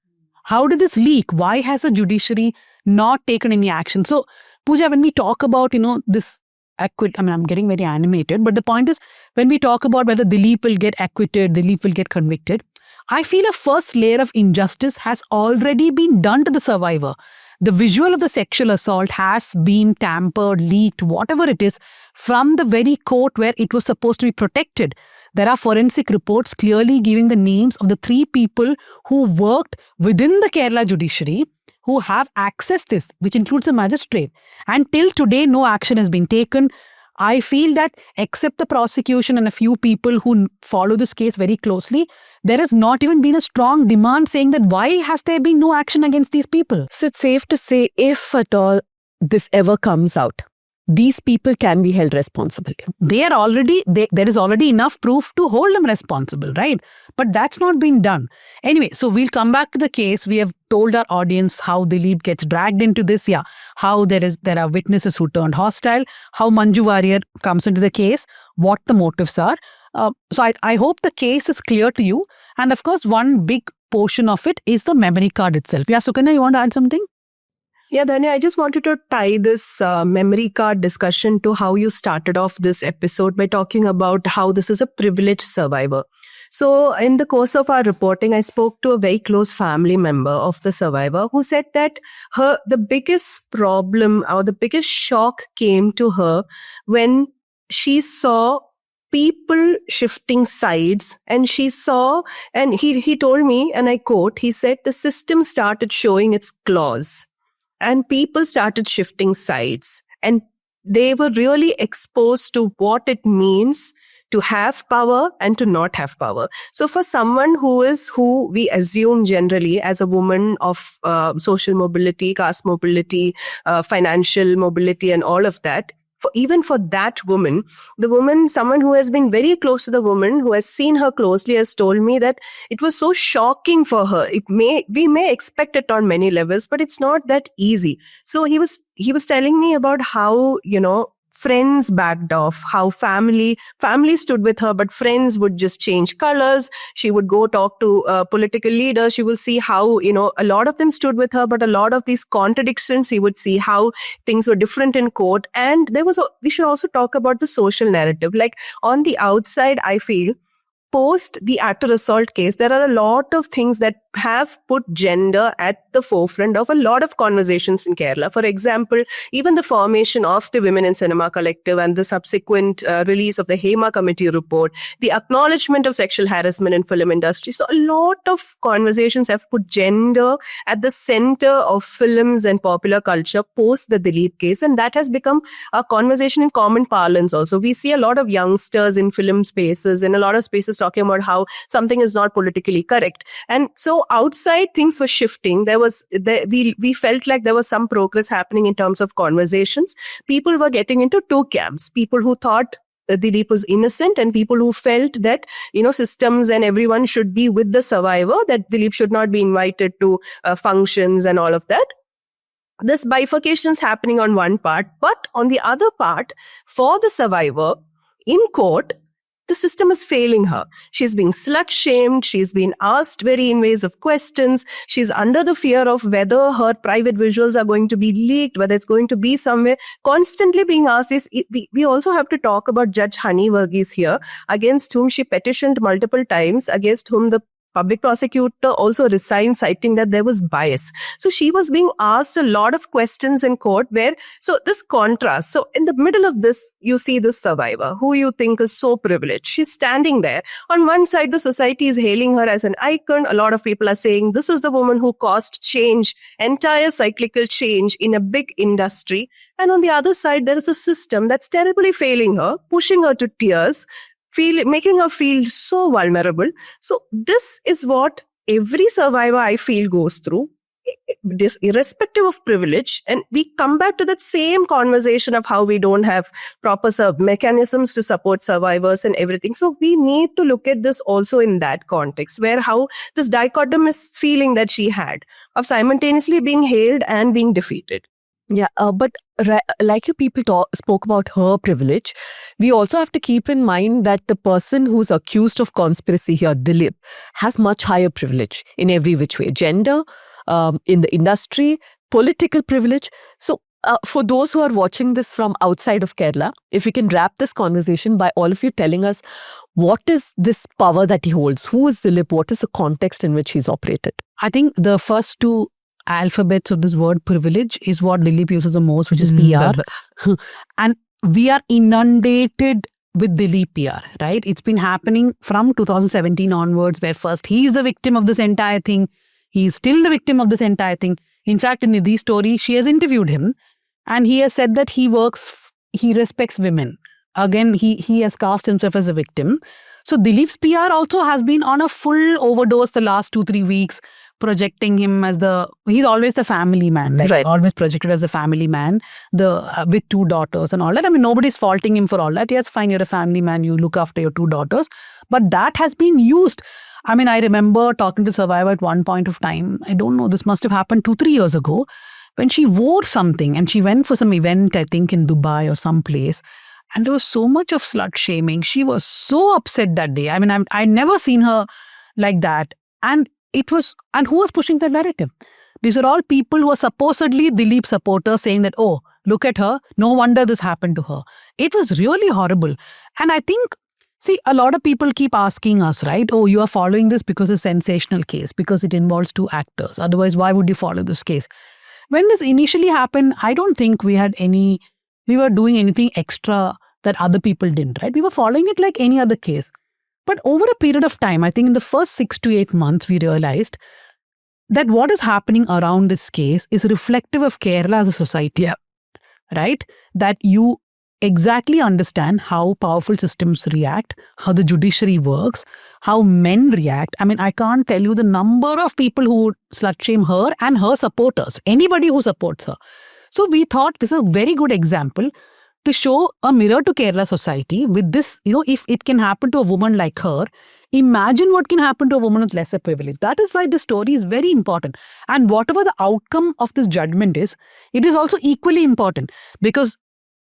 How did this leak? Why has the judiciary not taken any action? So, Pooja, when we talk about, this I'm getting very animated, but the point is, when we talk about whether Dileep will get acquitted, Dileep will get convicted, I feel a first layer of injustice has already been done to the survivor. The visual of the sexual assault has been tampered, leaked, whatever it is, from the very court where it was supposed to be protected. There are forensic reports clearly giving the names of the 3 people who worked within the Kerala judiciary who have accessed this, which includes a magistrate. And till today, no action has been taken. I feel that except the prosecution and a few people who follow this case very closely, there has not even been a strong demand saying that why has there been no action against these people? So it's safe to say, if at all this ever comes out, these people can be held responsible. There is already enough proof to hold them responsible, right? But that's not been done. Anyway, so we'll come back to the case. We have told our audience how Dileep gets dragged into this. Yeah, how there are witnesses who turned hostile, how Manju Warrier comes into the case, what the motives are. So I hope the case is clear to you. And of course, one big portion of it is the memory card itself. Yeah, Sukanya, you want to add something? Yeah, Dhanya, I just wanted to tie this memory card discussion to how you started off this episode by talking about how this is a privileged survivor. So in the course of our reporting, I spoke to a very close family member of the survivor who said that the biggest problem or the biggest shock came to her when she saw people shifting sides, and she saw, and he told me, and I quote, he said, the system started showing its claws and people started shifting sides, and they were really exposed to what it means to have power and to not have power. So for someone who we assume generally as a woman of social mobility, caste mobility, financial mobility and all of that, even for that woman, someone who has been very close to the woman, who has seen her closely, has told me that it was so shocking for her. We may expect it on many levels, but it's not that easy. So he was telling me about how, friends backed off, how family stood with her, but friends would just change colors. She would go talk to political leaders. She will see how, a lot of them stood with her, but a lot of these contradictions, he would see how things were different in court. And we should also talk about the social narrative. Like on the outside, I feel, post the actor assault case, there are a lot of things that have put gender at the forefront of a lot of conversations in Kerala. For example, even the formation of the Women in Cinema Collective and the subsequent release of the Hema Committee report, the acknowledgement of sexual harassment in film industry. So a lot of conversations have put gender at the center of films and popular culture post the Dileep case. And that has become a conversation in common parlance also. We see a lot of youngsters in film spaces, in a lot of spaces, talking about how something is not politically correct. And so outside, things were shifting. We felt like there was some progress happening in terms of conversations. People were getting into two camps. People who thought Dileep was innocent, and people who felt that, systems and everyone should be with the survivor, that Dileep should not be invited to functions and all of that. This bifurcation is happening on one part, but on the other part, for the survivor in court, the system is failing her. She's being slut-shamed. She's been asked very invasive questions. She's under the fear of whether her private visuals are going to be leaked, whether it's going to be somewhere. Constantly being asked this. We also have to talk about Judge Hani Verghese here, against whom she petitioned multiple times, against whom the public prosecutor also resigned, citing that there was bias. So she was being asked a lot of questions in court so this contrast. So in the middle of this, you see this survivor who you think is so privileged. She's standing there. On one side, the society is hailing her as an icon. A lot of people are saying this is the woman who caused change, entire cyclical change in a big industry. And on the other side, there is a system that's terribly failing her, pushing her to tears, making her feel so vulnerable. So this is what every survivor, I feel, goes through, this irrespective of privilege. And we come back to that same conversation of how we don't have proper mechanisms to support survivors and everything. So we need to look at this also in that context, where how this dichotomous feeling that she had of simultaneously being hailed and being defeated. Yeah, but like you people spoke about her privilege, we also have to keep in mind that the person who's accused of conspiracy here, Dileep, has much higher privilege in every which way. Gender, in the industry, political privilege. So for those who are watching this from outside of Kerala, if we can wrap this conversation by all of you telling us what is this power that he holds? Who is Dileep? What is the context in which he's operated? I think the first two alphabets of this word privilege is what Dileep uses the most, which is PR. And we are inundated with Dileep PR, right? It's been happening from 2017 onwards, where first he is the victim of this entire thing. He is still the victim of this entire thing. In fact, in Nidhi's story, she has interviewed him and he has said that he respects women. Again, he has cast himself as a victim. So Dileep's PR also has been on a full overdose the last 2-3 weeks, projecting him as he's always the family man, right. Always projected as a family man, with 2 daughters and all that. I mean, nobody's faulting him for all that. Yes, fine, you're a family man, you look after your 2 daughters. But that has been used. I mean, I remember talking to Survivor at one point of time. I don't know, this must have happened 2-3 years ago, when she wore something and she went for some event, I think in Dubai or some place. And there was so much of slut shaming. She was so upset that day. I mean, I'd never seen her like that. And who was pushing that narrative? These are all people who are supposedly Dileep supporters saying that, oh, look at her. No wonder this happened to her. It was really horrible. And I think, see, a lot of people keep asking us, right? Oh, you are following this because it's a sensational case, because it involves 2 actors. Otherwise, why would you follow this case? When this initially happened, I don't think we were doing anything extra that other people didn't, right? We were following it like any other case. But over a period of time, I think in the first 6 to 8 months, we realized that what is happening around this case is reflective of Kerala as a society, right? That you exactly understand how powerful systems react, how the judiciary works, how men react. I mean, I can't tell you the number of people who would slut shame her and her supporters, anybody who supports her. So we thought this is a very good example to show a mirror to Kerala society with this, if it can happen to a woman like her, imagine what can happen to a woman with lesser privilege. That is why this story is very important. And whatever the outcome of this judgment is, it is also equally important because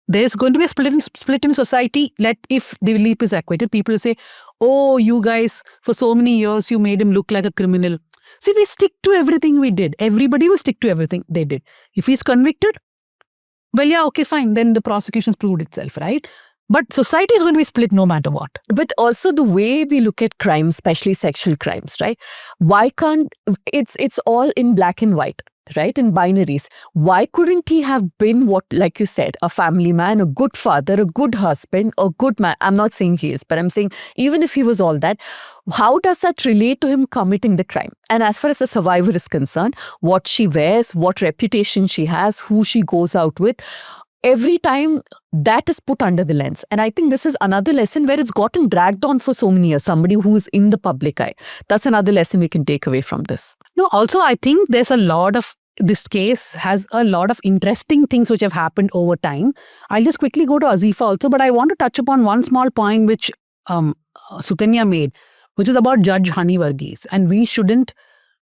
there's going to be a split in society. If Dileep is acquitted, people will say, oh, you guys, for so many years, you made him look like a criminal. See, we stick to everything we did. Everybody will stick to everything they did. If he's convicted, well, yeah, okay, fine. Then the prosecution's proved itself, right? But society is going to be split no matter what. But also the way we look at crimes, especially sexual crimes, right? Why can't, it's all in black and white, right? In binaries. Why couldn't he have been what, like you said, a family man, a good father, a good husband, a good man? I'm not saying he is, but I'm saying even if he was all that, how does that relate to him committing the crime? And as far as the survivor is concerned, what she wears, what reputation she has, who she goes out with, every time that is put under the lens. And I think this is another lesson where it's gotten dragged on for so many years, somebody who is in the public eye. That's another lesson we can take away from this. No, also, I think there's this case has a lot of interesting things which have happened over time. I'll just quickly go to Azeefa also, but I want to touch upon one small point which Sukanya made, which is about Judge Hani Varghese. And we shouldn't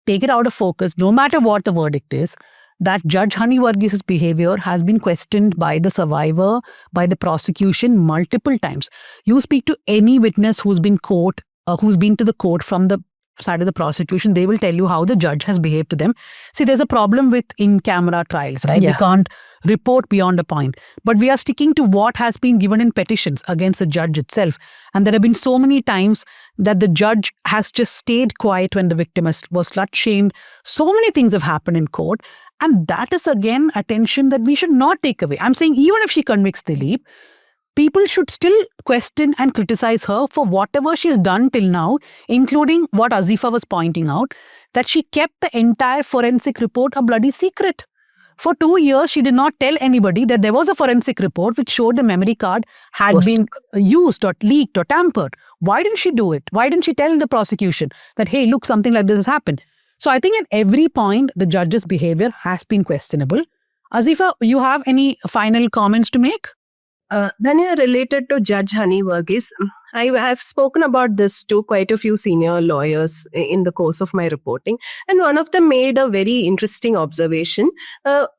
take it out of focus, no matter what the verdict is, that Judge Hani Varghese's behavior has been questioned by the survivor, by the prosecution multiple times. You speak to any witness who's been to the court from the side of the prosecution, they will tell you how the judge has behaved to them. See, there's a problem with in-camera trials, right? We can't report beyond a point. But we are sticking to what has been given in petitions against the judge itself. And there have been so many times that the judge has just stayed quiet when the victim was slut-shamed. So many things have happened in court. And that is, again, attention that we should not take away. I'm saying even if she convicts Dileep, people should still question and criticize her for whatever she's done till now, including what Azeefa was pointing out, that she kept the entire forensic report a bloody secret. For 2 years, she did not tell anybody that there was a forensic report which showed the memory card had been used or leaked or tampered. Why didn't she do it? Why didn't she tell the prosecution that, hey, look, something like this has happened? So I think at every point, the judge's behavior has been questionable. Azeefa, you have any final comments to make? Dhanya, related to Judge Hani Varghese, I have spoken about this to quite a few senior lawyers in the course of my reporting. And one of them made a very interesting observation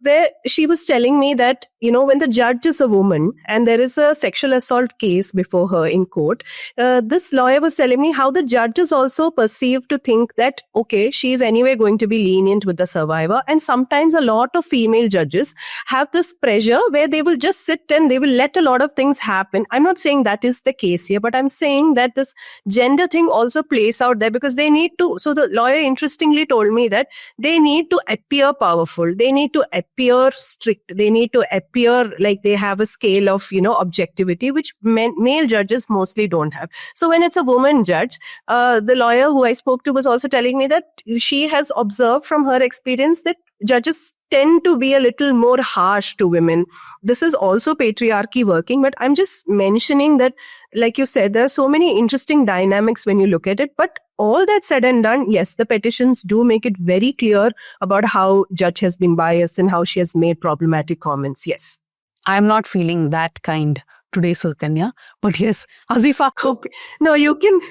where she was telling me that, when the judge is a woman and there is a sexual assault case before her in court, this lawyer was telling me how the judge is also perceived to think that, okay, she is anyway going to be lenient with the survivor. And sometimes a lot of female judges have this pressure where they will just sit and they will let a lot of things happen. I'm not saying that is the case here, but I'm saying that this gender thing also plays out there because they need to. So the lawyer interestingly told me that they need to appear powerful. They need to appear strict. They need to appear like they have a scale of, objectivity, which male judges mostly don't have. So when it's a woman judge, the lawyer who I spoke to was also telling me that she has observed from her experience that judges tend to be a little more harsh to women. This is also patriarchy working, but I'm just mentioning that, like you said, there are so many interesting dynamics when you look at it. But all that said and done, yes, the petitions do make it very clear about how judge has been biased and how she has made problematic comments. Yes. I'm not feeling that kind today, Sukanya. But yes, Azeefa. Okay. No, you can.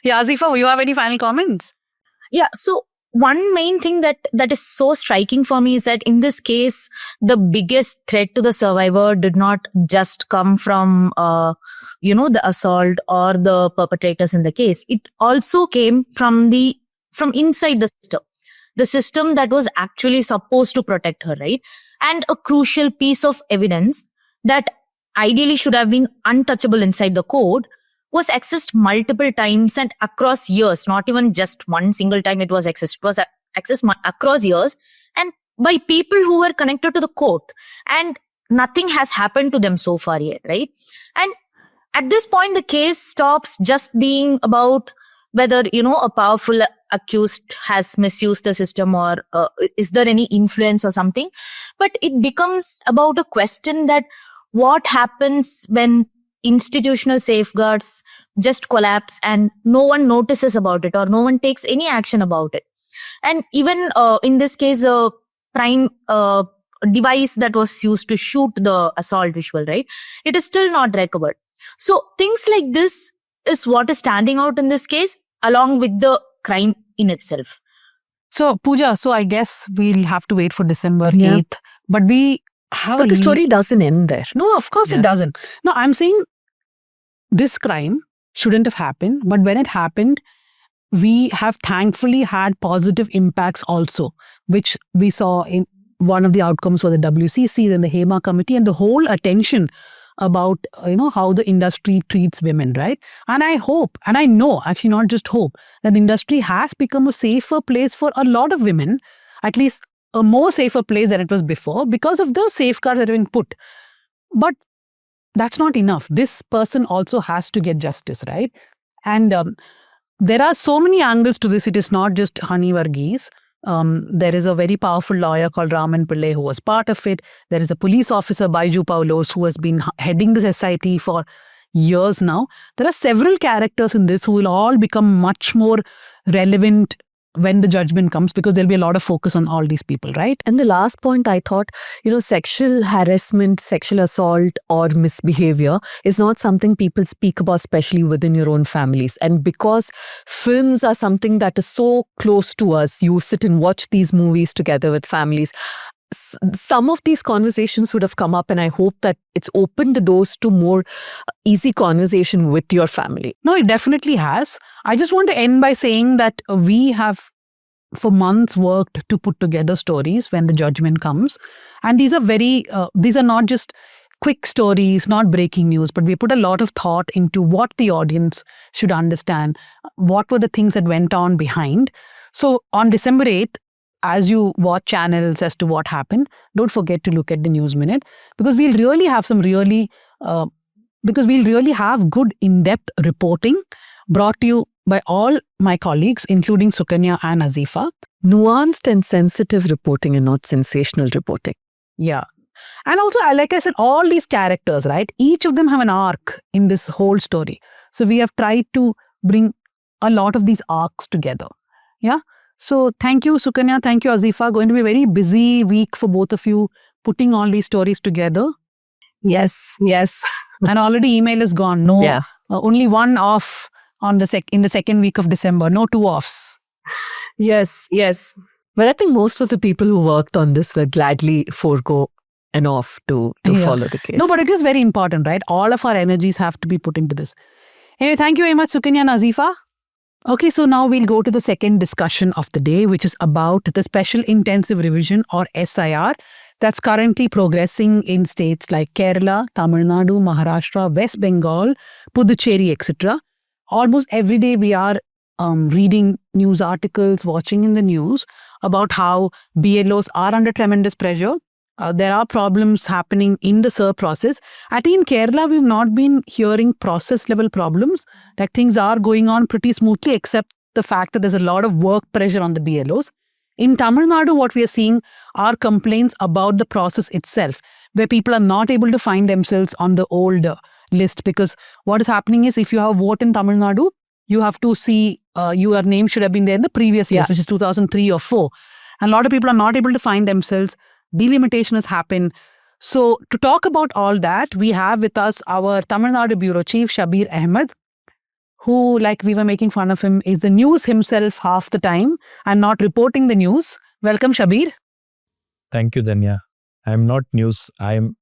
Yeah, Azeefa, you have any final comments? Yeah, so one main thing that is so striking for me is that in this case, the biggest threat to the survivor did not just come from, the assault or the perpetrators in the case. It also came from inside the system that was actually supposed to protect her, right? And a crucial piece of evidence that ideally should have been untouchable inside the court was accessed multiple times and across years, not even just one single time it was accessed. It was accessed across years and by people who were connected to the court. And nothing has happened to them so far yet, right? And at this point, the case stops just being about whether, a powerful accused has misused the system or is there any influence or something. But it becomes about a question that what happens when institutional safeguards just collapse and no one notices about it or no one takes any action about it. And even in this case, a prime device that was used to shoot the assault visual, right? It is still not recovered. So things like this is what is standing out in this case, along with the crime in itself. So, Pooja, so I guess we'll have to wait for December Yeah. 8th. But we have But the story doesn't end there. No, of course it doesn't. No, I'm saying this crime shouldn't have happened. But when it happened, we have thankfully had positive impacts also, which we saw in one of the outcomes for the WCC, then the HEMA committee, and the whole attention about, how the industry treats women, right? And I hope, and I know, actually not just hope, that the industry has become a safer place for a lot of women, at least a more safer place than it was before because of the safeguards that have been put. But that's not enough. This person also has to get justice, right? And there are so many angles to this. It is not just Hani Varghese. There is a very powerful lawyer called Raman Pillai who was part of it. There is a police officer, Baiju Paulos, who has been heading the SIT for years now. There are several characters in this who will all become much more relevant when the judgment comes, because there'll be a lot of focus on all these people, right? And the last point I thought, sexual harassment, sexual assault or misbehavior is not something people speak about, especially within your own families. And because films are something that is so close to us, you sit and watch these movies together with families. Some of these conversations would have come up, and I hope that it's opened the doors to more easy conversation with your family. No, it definitely has. I just want to end by saying that we have for months worked to put together stories when the judgment comes. And these are not just quick stories, not breaking news, but we put a lot of thought into what the audience should understand, what were the things that went on behind. So on December 8th, as you watch channels as to what happened, don't forget to look at the News Minute, because we'll really have good in-depth reporting brought to you by all my colleagues, including Sukanya and Azeefa. Nuanced and sensitive reporting and not sensational reporting. Yeah. And also, like I said, all these characters, right? Each of them have an arc in this whole story. So we have tried to bring a lot of these arcs together. Yeah. So thank you, Sukanya. Thank you, Azeefa. Going to be a very busy week for both of you, putting all these stories together. Yes. And already email is gone. No, only one off on in the second week of December. No two offs. Yes. But I think most of the people who worked on this will gladly forego an off to follow the case. No, but it is very important, right? All of our energies have to be put into this. Anyway, thank you very much, Sukanya and Azeefa. Okay, so now we'll go to the second discussion of the day, which is about the Special Intensive Revision or SIR that's currently progressing in states like Kerala, Tamil Nadu, Maharashtra, West Bengal, Puducherry, etc. Almost every day we are reading news articles, watching in the news about how BLOs are under tremendous pressure. There are problems happening in the SIR process. I think in Kerala, we've not been hearing process level problems. Like things are going on pretty smoothly, except the fact that there's a lot of work pressure on the BLOs. In Tamil Nadu, what we are seeing are complaints about the process itself, where people are not able to find themselves on the old list, because what is happening is if you have a vote in Tamil Nadu, you have to see your name should have been there in the previous list, which is 2003 or 4. And a lot of people are not able to find themselves. Delimitation has happened. So to talk about all that, we have with us our Tamil Nadu Bureau Chief, Shabbir Ahmed, who, like we were making fun of him, is the news himself half the time and not reporting the news. Welcome, Shabbir. Thank you, Dhanya. I'm not news. I'm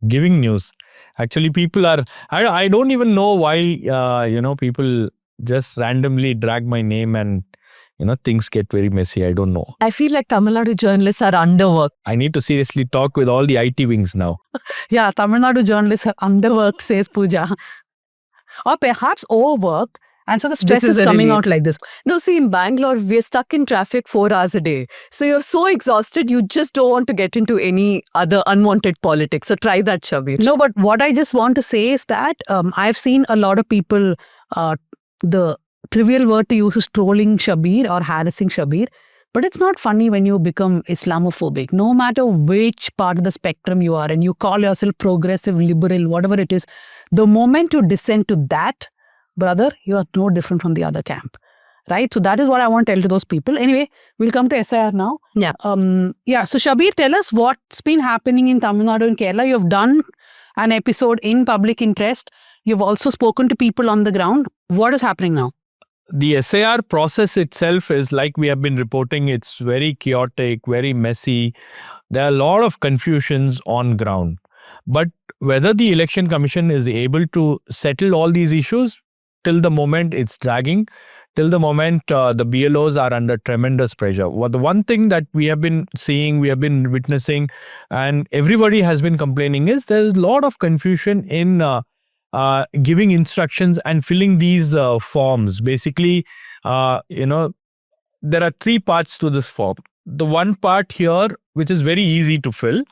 giving news. Actually, people are, I don't even know why, people just randomly drag my name and, things get very messy. I don't know. I feel like Tamil Nadu journalists are underworked. I need to seriously talk with all the IT wings now. Yeah, Tamil Nadu journalists are underworked, says Pooja. Or perhaps overworked And so the stress is a coming relief. out like this. No, see, in Bangalore, we're stuck in traffic 4 hours a day. So you're so exhausted, you just don't want to get into any other unwanted politics. So try that, Shabbir. No, but what I just want to say is that I've seen a lot of people, the trivial word to use is trolling Shabbir or harassing Shabbir. But it's not funny when you become Islamophobic. No matter which part of the spectrum you are and you call yourself progressive, liberal, whatever it is, the moment you descend to that, brother, you are no different from the other camp. Right? So that is what I want to tell to those people. Anyway, we'll come to SIR now. Yeah. So Shabbir, tell us what's been happening in Tamil Nadu and Kerala. You've done an episode in public interest. You've also spoken to people on the ground. What is happening now? The SIR process itself is like we have been reporting, it's very chaotic, very messy. There are a lot of confusions on ground. But whether the Election Commission is able to settle all these issues, till the moment it's dragging, till the moment the BLOs are under tremendous pressure. Well, the one thing that we have been seeing, we have been witnessing, and everybody has been complaining is there's a lot of confusion in giving instructions and filling these forms. Basically, there are 3 parts to this form. The one part here, which is very easy to fill,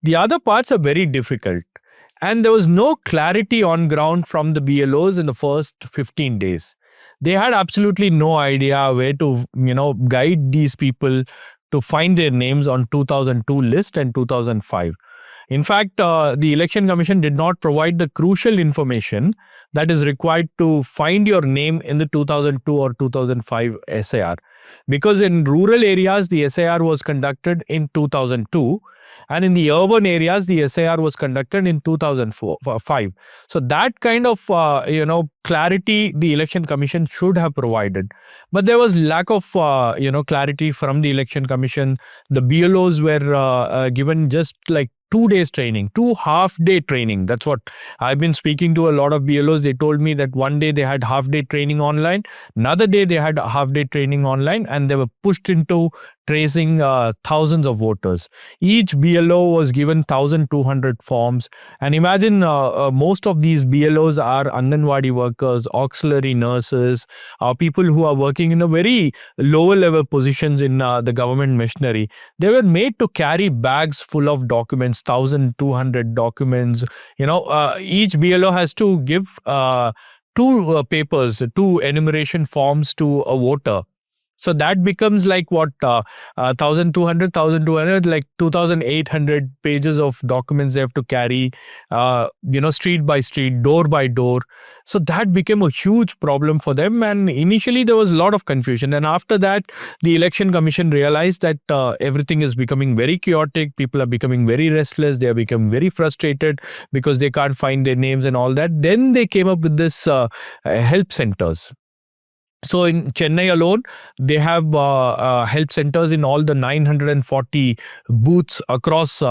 the other parts are very difficult. And there was no clarity on ground from the BLOs in the first 15 days. They had absolutely no idea where to, guide these people to find their names on 2002 list and 2005. In fact, the Election Commission did not provide the crucial information that is required to find your name in the 2002 or 2005 SIR. Because in rural areas, the SIR was conducted in 2002. And in the urban areas, the SIR was conducted in 2005. So that kind of, clarity the Election Commission should have provided. But there was lack of, clarity from the Election Commission. The BLOs were given just like 2 days training, 2 half-day training. That's what I've been speaking to a lot of BLOs. They told me that one day they had half-day training online, another day they had half-day training online, and they were pushed into tracing thousands of voters. Each BLO was given 1,200 forms. And imagine most of these BLOs are Anganwadi workers, auxiliary nurses, people who are working in a very lower level positions in the government machinery. They were made to carry bags full of documents, 1,200 documents. Each BLO has to give 2 papers, 2 enumeration forms to a voter. So that becomes like what, 1,200, like 2,800 pages of documents they have to carry, street by street, door by door. So that became a huge problem for them. And initially there was a lot of confusion. And after that, the Election Commission realized that everything is becoming very chaotic. People are becoming very restless. They have become very frustrated because they can't find their names and all that. Then they came up with this help centers. So in Chennai alone, they have help centers in all the 940 booths across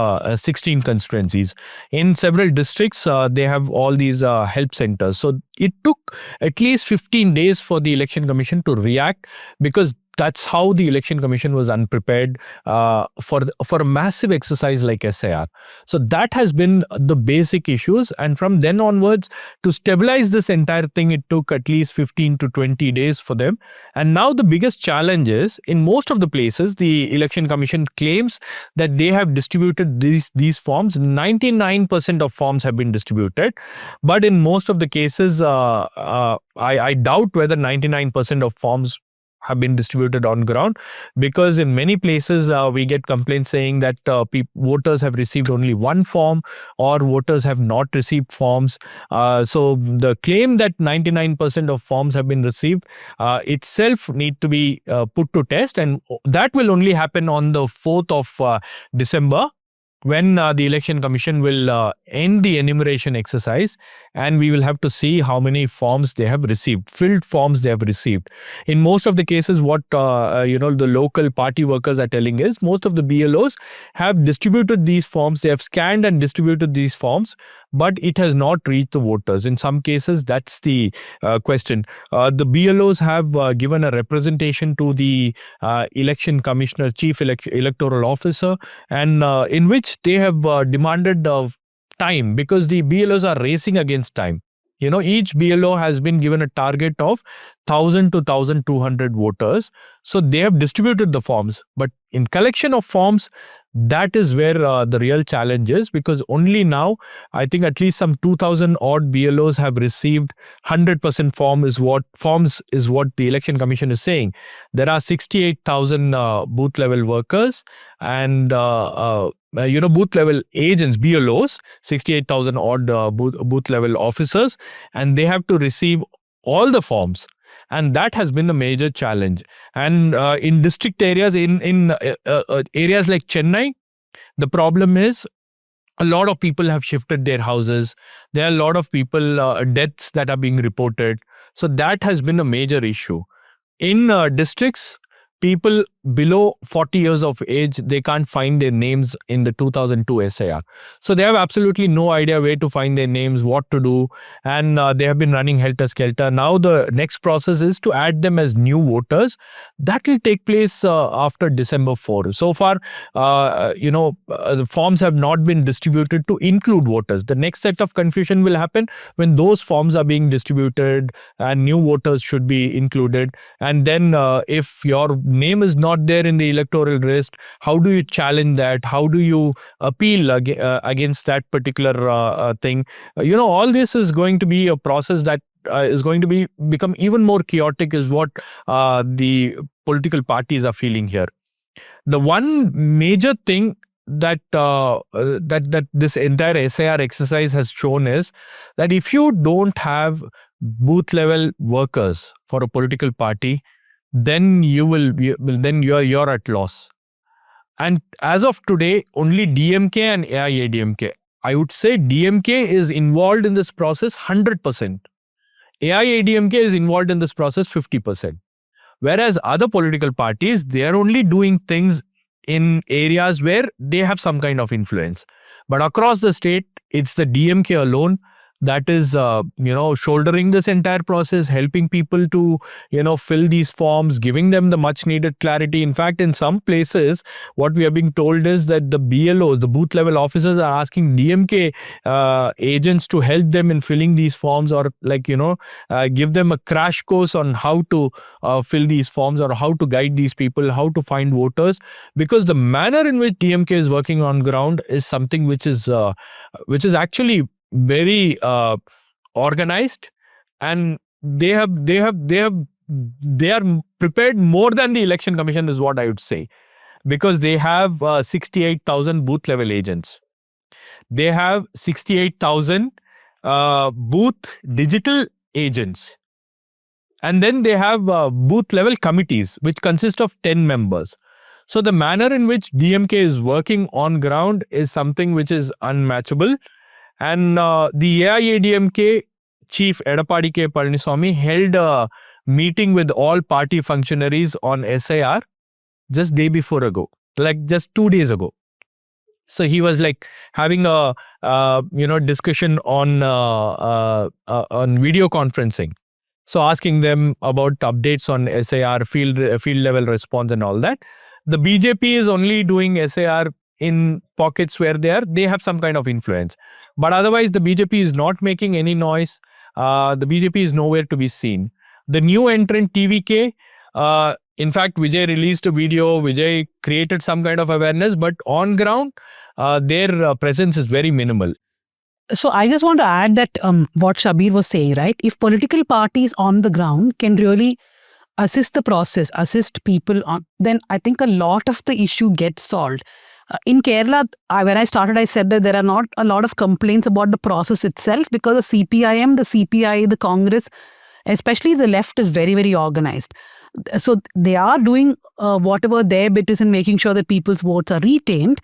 16 constituencies. In several districts, they have all these help centers. So it took at least 15 days for the Election Commission to react, because that's how the Election Commission was unprepared for a massive exercise like SIR. So that has been the basic issues. And from then onwards, to stabilize this entire thing, it took at least 15 to 20 days for them. And now the biggest challenge is, in most of the places, the Election Commission claims that they have distributed these forms. 99% of forms have been distributed. But in most of the cases, I doubt whether 99% of forms have been distributed on ground, because in many places we get complaints saying that voters have received only 1 form, or voters have not received forms. So the claim that 99% of forms have been received itself need to be put to test, and that will only happen on the 4th of December. When the Election Commission will end the enumeration exercise, and we will have to see how many forms they have received, filled forms they have received. In most of the cases, what the local party workers are telling is, most of the BLOs have distributed these forms, they have scanned and distributed these forms, but it has not reached the voters. In some cases, that's the question. The BLOs have given a representation to the Election Commissioner, Chief Electoral Officer, and in which they have demanded time, because the BLOs are racing against time. Each BLO has been given a target of 1,000 to 1,200 voters. So they have distributed the forms. But in collection of forms, that is where the real challenge is, because only now, I think at least some 2,000 odd BLOs have received 100% forms is what the Election Commission is saying. There are 68,000 booth level workers and booth level agents, BLOs, 68,000 odd booth level officers, and they have to receive all the forms. And that has been the major challenge. And in district areas, in areas like Chennai, the problem is a lot of people have shifted their houses. There are a lot of people, deaths that are being reported. So that has been a major issue. In districts, people below 40 years of age, they can't find their names in the 2002 SIR. So they have absolutely no idea where to find their names, what to do, and they have been running helter-skelter. Now the next process is to add them as new voters. That will take place after December 4. So far, the forms have not been distributed to include voters. The next set of confusion will happen when those forms are being distributed and new voters should be included. And then if your name is not there in the electoral list, how do you challenge that? How do you appeal against that particular thing? All this is going to be a process that is going to become even more chaotic, is what the political parties are feeling here. The one major thing that this entire SIR exercise has shown is that if you don't have booth level workers for a political party, then you're at loss. And as of today, only DMK and AIADMK, I would say DMK is involved in this process 100%. AIADMK is involved in this process 50%. Whereas other political parties, they are only doing things in areas where they have some kind of influence. But across the state, it's the DMK alone that is, shouldering this entire process, helping people to, fill these forms, giving them the much needed clarity. In fact, in some places, what we are being told is that the BLO, the booth level officers, are asking DMK agents to help them in filling these forms, or give them a crash course on how to fill these forms, or how to guide these people, how to find voters. Because the manner in which DMK is working on ground is something which is actually very organized, and they are prepared more than the Election Commission, is what I would say, because they have 68,000 booth level agents. They have 68,000 booth digital agents, and then they have booth level committees which consist of 10 members. So the manner in which DMK is working on ground is something which is unmatchable. And the AIADMK chief Edappadi K. Palaniswamy held a meeting with all party functionaries on SIR just day before ago, like just 2 days ago. So he was like having a discussion on video conferencing. So asking them about updates on SIR, field level response and all that. The BJP is only doing SIR in pockets where they have some kind of influence. But otherwise, the BJP is not making any noise. The BJP is nowhere to be seen. The new entrant TVK, in fact, Vijay released a video. Vijay created some kind of awareness, but on ground, their presence is very minimal. So I just want to add that what Shabbir was saying, right? If political parties on the ground can really assist the process, assist people, then I think a lot of the issue gets solved. In Kerala, when I started, I said that there are not a lot of complaints about the process itself, because the CPIM, the CPI, the Congress, especially the left, is very, very organized. So they are doing whatever their bit is in making sure that people's votes are retained.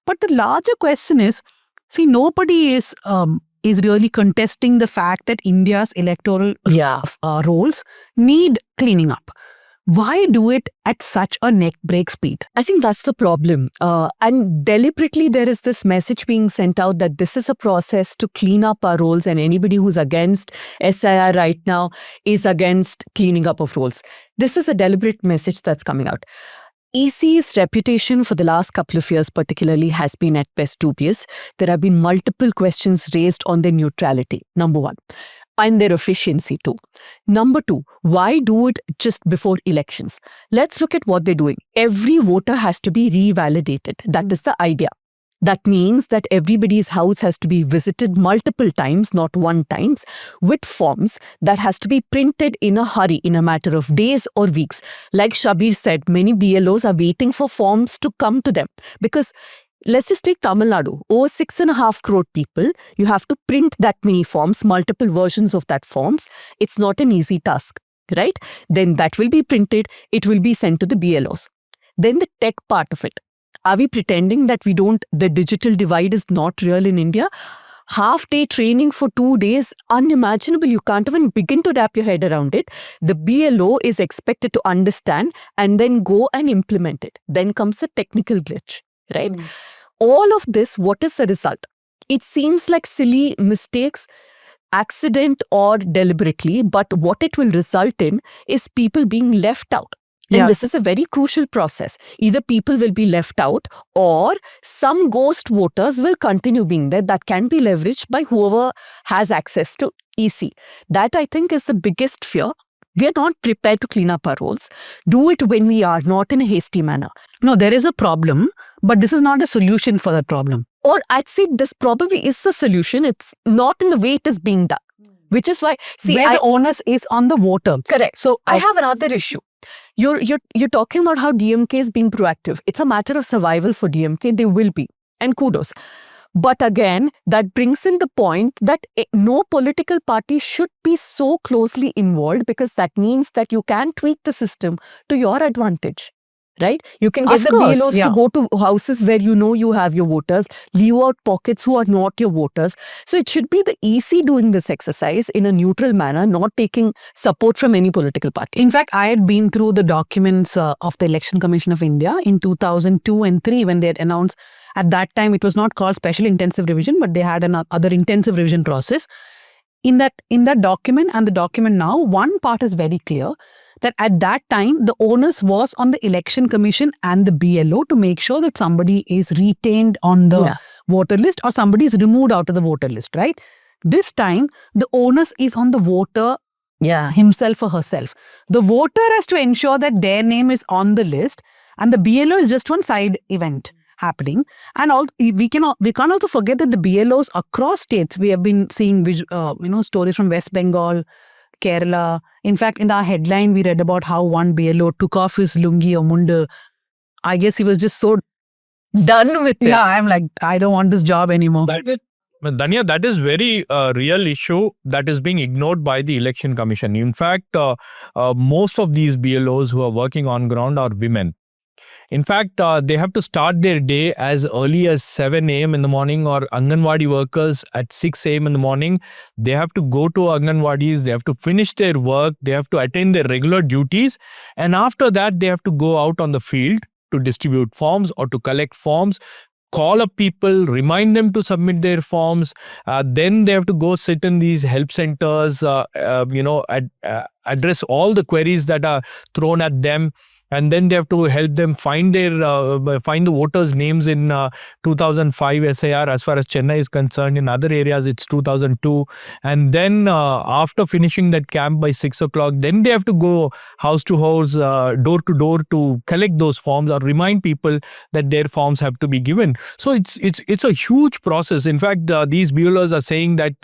But the larger question is, see, nobody is really contesting the fact that India's electoral rolls need cleaning up. Why do it at such a neck break speed? I think that's the problem. And deliberately, there is this message being sent out that this is a process to clean up our rolls, and anybody who's against SIR right now is against cleaning up of rolls. This is a deliberate message that's coming out. EC's reputation for the last couple of years particularly has been at best dubious. There have been multiple questions raised on their neutrality. Number one. and their efficiency too. Number two, why do it just before elections? Let's look at what they're doing. Every voter has to be revalidated. That is the idea. That means that everybody's house has to be visited multiple times, not one times, with forms that has to be printed in a hurry, in a matter of days or weeks. Like Shabbir said, many BLOs are waiting for forms to come to them because let's just take Tamil Nadu. Over 6.5 crore people, you have to print that many forms, multiple versions of that forms. It's not an easy task, right? Then that will be printed. It will be sent to the BLOs. Then the tech part of it. Are we pretending that the digital divide is not real in India? Half-day training for 2 days, unimaginable. You can't even begin to wrap your head around it. The BLO is expected to understand and then go and implement it. Then comes a technical glitch, right? All of this, what is the result? It seems like silly mistakes, accident or deliberately, but what it will result in is people being left out. And this is a very crucial process. Either people will be left out or some ghost voters will continue being there that can be leveraged by whoever has access to EC. That I think is the biggest fear. We are not prepared to clean up our roles. Do it when we are, not in a hasty manner. No, there is a problem, but this is not a solution for that problem. Or I'd say this probably is the solution. It's not in the way it is being done. Which is why, where the onus is on the voter. Correct. So I have another issue. You're talking about how DMK is being proactive. It's a matter of survival for DMK. They will be. And kudos. But again, that brings in the point that no political party should be so closely involved because that means that you can tweak the system to your advantage. Right? You can get the BLOs to go to houses where you know you have your voters, leave out pockets who are not your voters. So it should be the EC doing this exercise in a neutral manner, not taking support from any political party. In fact, I had been through the documents of the Election Commission of India in 2002 and 3 when they had announced. At that time, it was not called Special Intensive Revision, but they had another intensive revision process. In that document and the document now, one part is very clear. That at that time, the onus was on the Election Commission and the BLO to make sure that somebody is retained on the voter list or somebody is removed out of the voter list, right? This time, the onus is on the voter himself or herself. The voter has to ensure that their name is on the list and the BLO is just one side event happening. And we can't also forget that the BLOs across states, we have been seeing stories from West Bengal, Kerala. In fact, in our headline, we read about how one BLO took off his lungi or munda. I guess he was just so done with it. Yeah, I'm like, I don't want this job anymore. Dhanya, that is very real issue that is being ignored by the Election Commission. In fact, most of these BLOs who are working on ground are women. In fact, they have to start their day as early as 7 a.m. in the morning, or Anganwadi workers at 6 a.m. in the morning. They have to go to Anganwadis, they have to finish their work, they have to attend their regular duties, and after that they have to go out on the field to distribute forms or to collect forms, call up people, remind them to submit their forms. Then they have to go sit in these help centers, address all the queries that are thrown at them. And then they have to help them find the voters' names in 2005 SIR. As far as Chennai is concerned, in other areas it's 2002. And then after finishing that camp by 6 o'clock, then they have to go house to house, door to door to collect those forms or remind people that their forms have to be given. So it's a huge process. In fact, these BLOs are saying that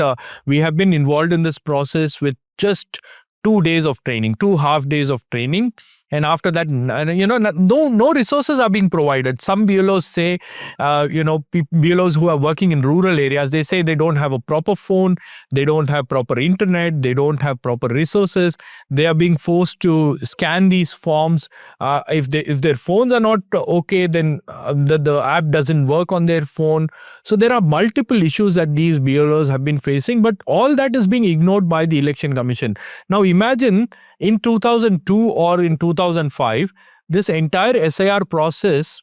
we have been involved in this process with just 2 days of training, 2 half days of training. And after that, no resources are being provided. Some BLOs say, BLOs who are working in rural areas, they say they don't have a proper phone, they don't have proper internet, they don't have proper resources. They are being forced to scan these forms. If their phones are not okay, then the app doesn't work on their phone. So there are multiple issues that these BLOs have been facing, but all that is being ignored by the Election Commission. Now imagine in 2002 or in 2005, this entire SIR process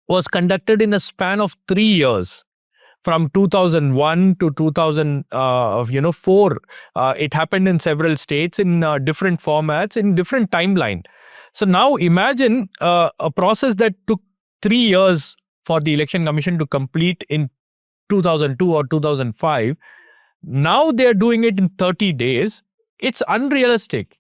was conducted in a span of 3 years. From 2001 to 2004, it happened in several states in different formats, in different timeline. So now imagine a process that took 3 years for the Election Commission to complete in 2002 or 2005. Now they're doing it in 30 days. It's unrealistic.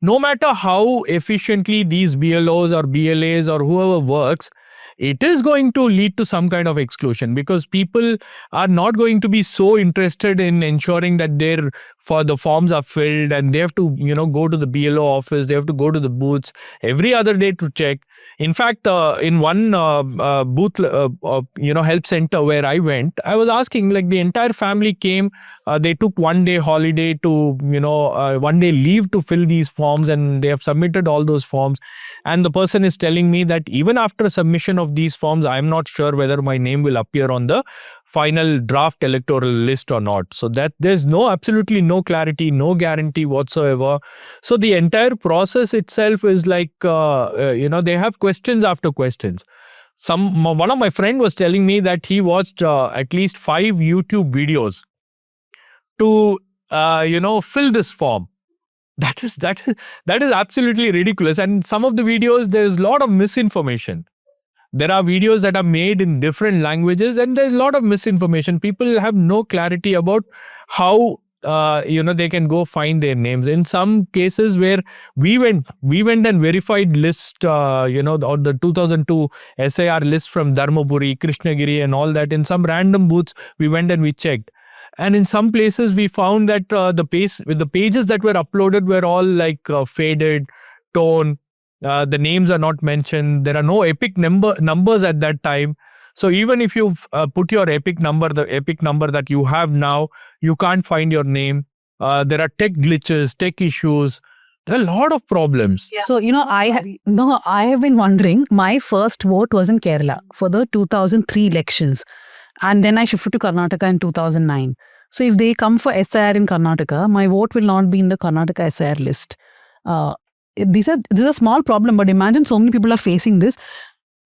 No matter how efficiently these BLOs or BLAs or whoever works, it is going to lead to some kind of exclusion, because people are not going to be so interested in ensuring that the forms are filled, and they have to, go to the BLO office, they have to go to the booths every other day to check. In fact, in one booth, help center where I went, I was asking, like, the entire family came, they took 1 day holiday to, 1 day leave to fill these forms, and they have submitted all those forms. And the person is telling me that even after submission of these forms, I'm not sure whether my name will appear on the final draft electoral list or not. So that there's absolutely no clarity, no guarantee whatsoever. So the entire process itself is like, they have questions after questions. One of my friend was telling me that he watched at least 5 YouTube videos to, fill this form. That is absolutely ridiculous. And some of the videos, there's a lot of misinformation. There are videos that are made in different languages, and there's a lot of misinformation. People have no clarity about how they can go find their names. In some cases where we went and verified list, or the 2002 SIR list from Dharmaburi, Krishnagiri and all that. In some random booths, we went and we checked. And in some places, we found that the pages that were uploaded were all like faded, torn. The names are not mentioned. There are no epic numbers at that time. So even if you put your epic number, the epic number that you have now, you can't find your name. There are tech glitches, tech issues. There are a lot of problems. Yeah. So, I have been wondering, my first vote was in Kerala for the 2003 elections. And then I shifted to Karnataka in 2009. So if they come for SIR in Karnataka, my vote will not be in the Karnataka SIR list. This is a small problem, but imagine so many people are facing this.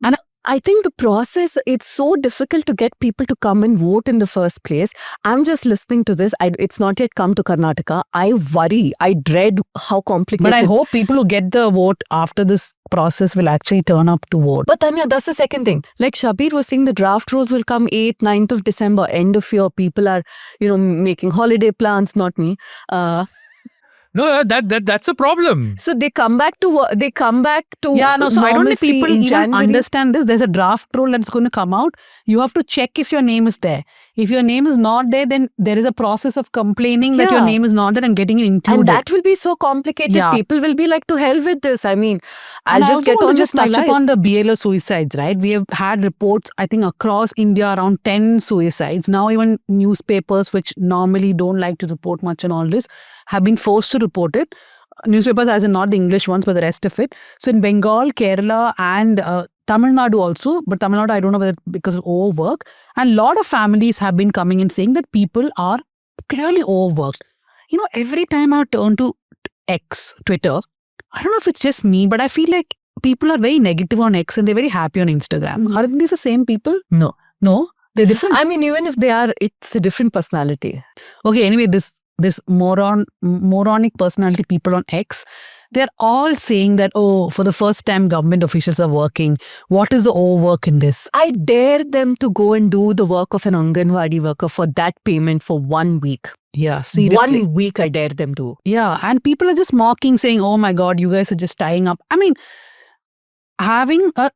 And I think the process, it's so difficult to get people to come and vote in the first place. I'm just listening to this. It's not yet come to Karnataka. I worry. I dread how complicated. But I hope people who get the vote after this process will actually turn up to vote. But Dhanya, that's the second thing. Like Shabbir was saying, the draft rules will come 8th, 9th of December, end of year. People are, making holiday plans, not me. No, that's a problem. So they come back to Yeah, no, so I don't think people even January. understand this. There's a draft rule that's going to come out. You have to check if your name is there. If your name is not there, then there is a process of complaining that your name is not there and getting it included. And that will be so complicated. Yeah. People will be like, to hell with this. I mean, I'll just get on with my life. Touch upon the BLO suicides, right? We have had reports, I think, across India around 10 suicides. Now even newspapers, which normally don't like to report much on all this, have been forced to report it. Newspapers, as in not the English ones, but the rest of it. So in Bengal, Kerala and Tamil Nadu also, but Tamil Nadu, I don't know whether because of overwork. And a lot of families have been coming and saying that people are clearly overworked. Every time I turn to X, Twitter, I don't know if it's just me, but I feel like people are very negative on X and they're very happy on Instagram. Aren't these the same people? No. They're different. I mean, even if they are, it's a different personality. Okay, anyway, this moronic personality people on X, they're all saying that, for the first time government officials are working. What is the overwork in this? I dare them to go and do the work of an Anganwadi worker for that payment for 1 week. Yeah, seriously. 1 week I dare them to. Yeah, and people are just mocking, saying, oh my God, you guys are just tying up. I mean, having a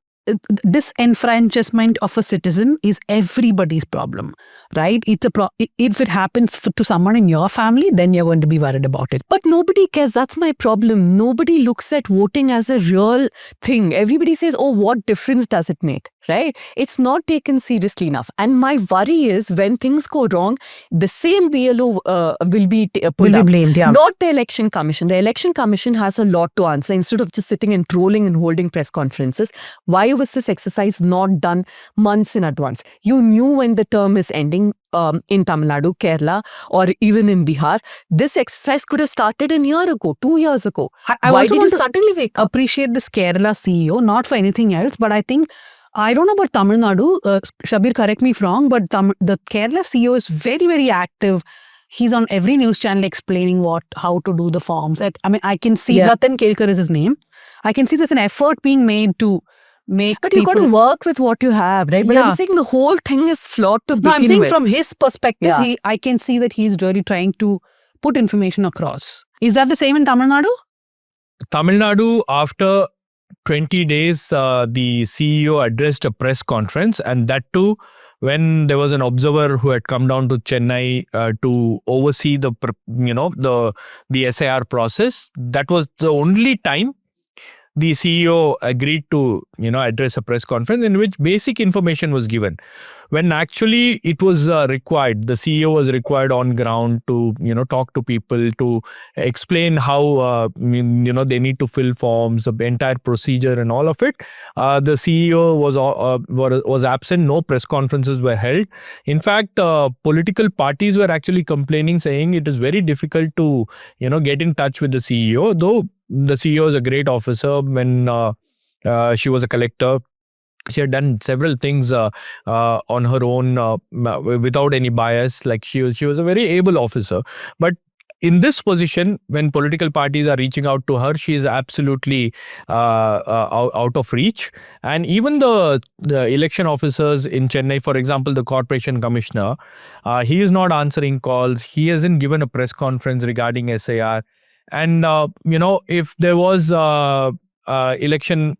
disenfranchisement of a citizen is everybody's problem, right? If it happens to someone in your family, then you're going to be worried about it. But nobody cares. That's my problem. Nobody looks at voting as a real thing. Everybody says, what difference does it make? Right? It's not taken seriously enough. And my worry is when things go wrong, the same BLO will be blamed. Yeah. Not the election commission. The election commission has a lot to answer. Instead of just sitting and trolling and holding press conferences, why was this exercise not done months in advance? You knew when the term is ending in Tamil Nadu, Kerala, or even in Bihar. This exercise could have started a year ago, 2 years ago. Why did you suddenly wake up? Appreciate this Kerala CEO, not for anything else, but I think I don't know about Tamil Nadu. Shabbir, correct me if wrong, but the Kerala CEO is very, very active. He's on every news channel explaining how to do the forms. I mean, I can see Ratan Kelkar is his name. I can see there's an effort being made to make But you got to people- work with what you have, right? But Yeah. I'm saying the whole thing is flawed to No, begin I'm saying with. from his perspective, Yeah. I can see that he's really trying to put information across. Is that the same in Tamil Nadu? Tamil Nadu, after 20 days, the CEO addressed a press conference, and that too when there was an observer who had come down to Chennai to oversee the SIR process. That was the only time the CEO agreed to address a press conference in which basic information was given, when actually it was required. The CEO was required on ground to talk to people, to explain how they need to fill forms, the entire procedure and all of it. The CEO was absent. No press conferences were held. In fact, political parties were actually complaining, saying it is very difficult to get in touch with the CEO, though the CEO is a great officer. When she was a collector, she had done several things on her own without any bias. Like she was a very able officer. But in this position, when political parties are reaching out to her, she is absolutely out of reach. And even the election officers in Chennai, for example, the corporation commissioner, he is not answering calls. He hasn't given a press conference regarding SIR. And, if there was election,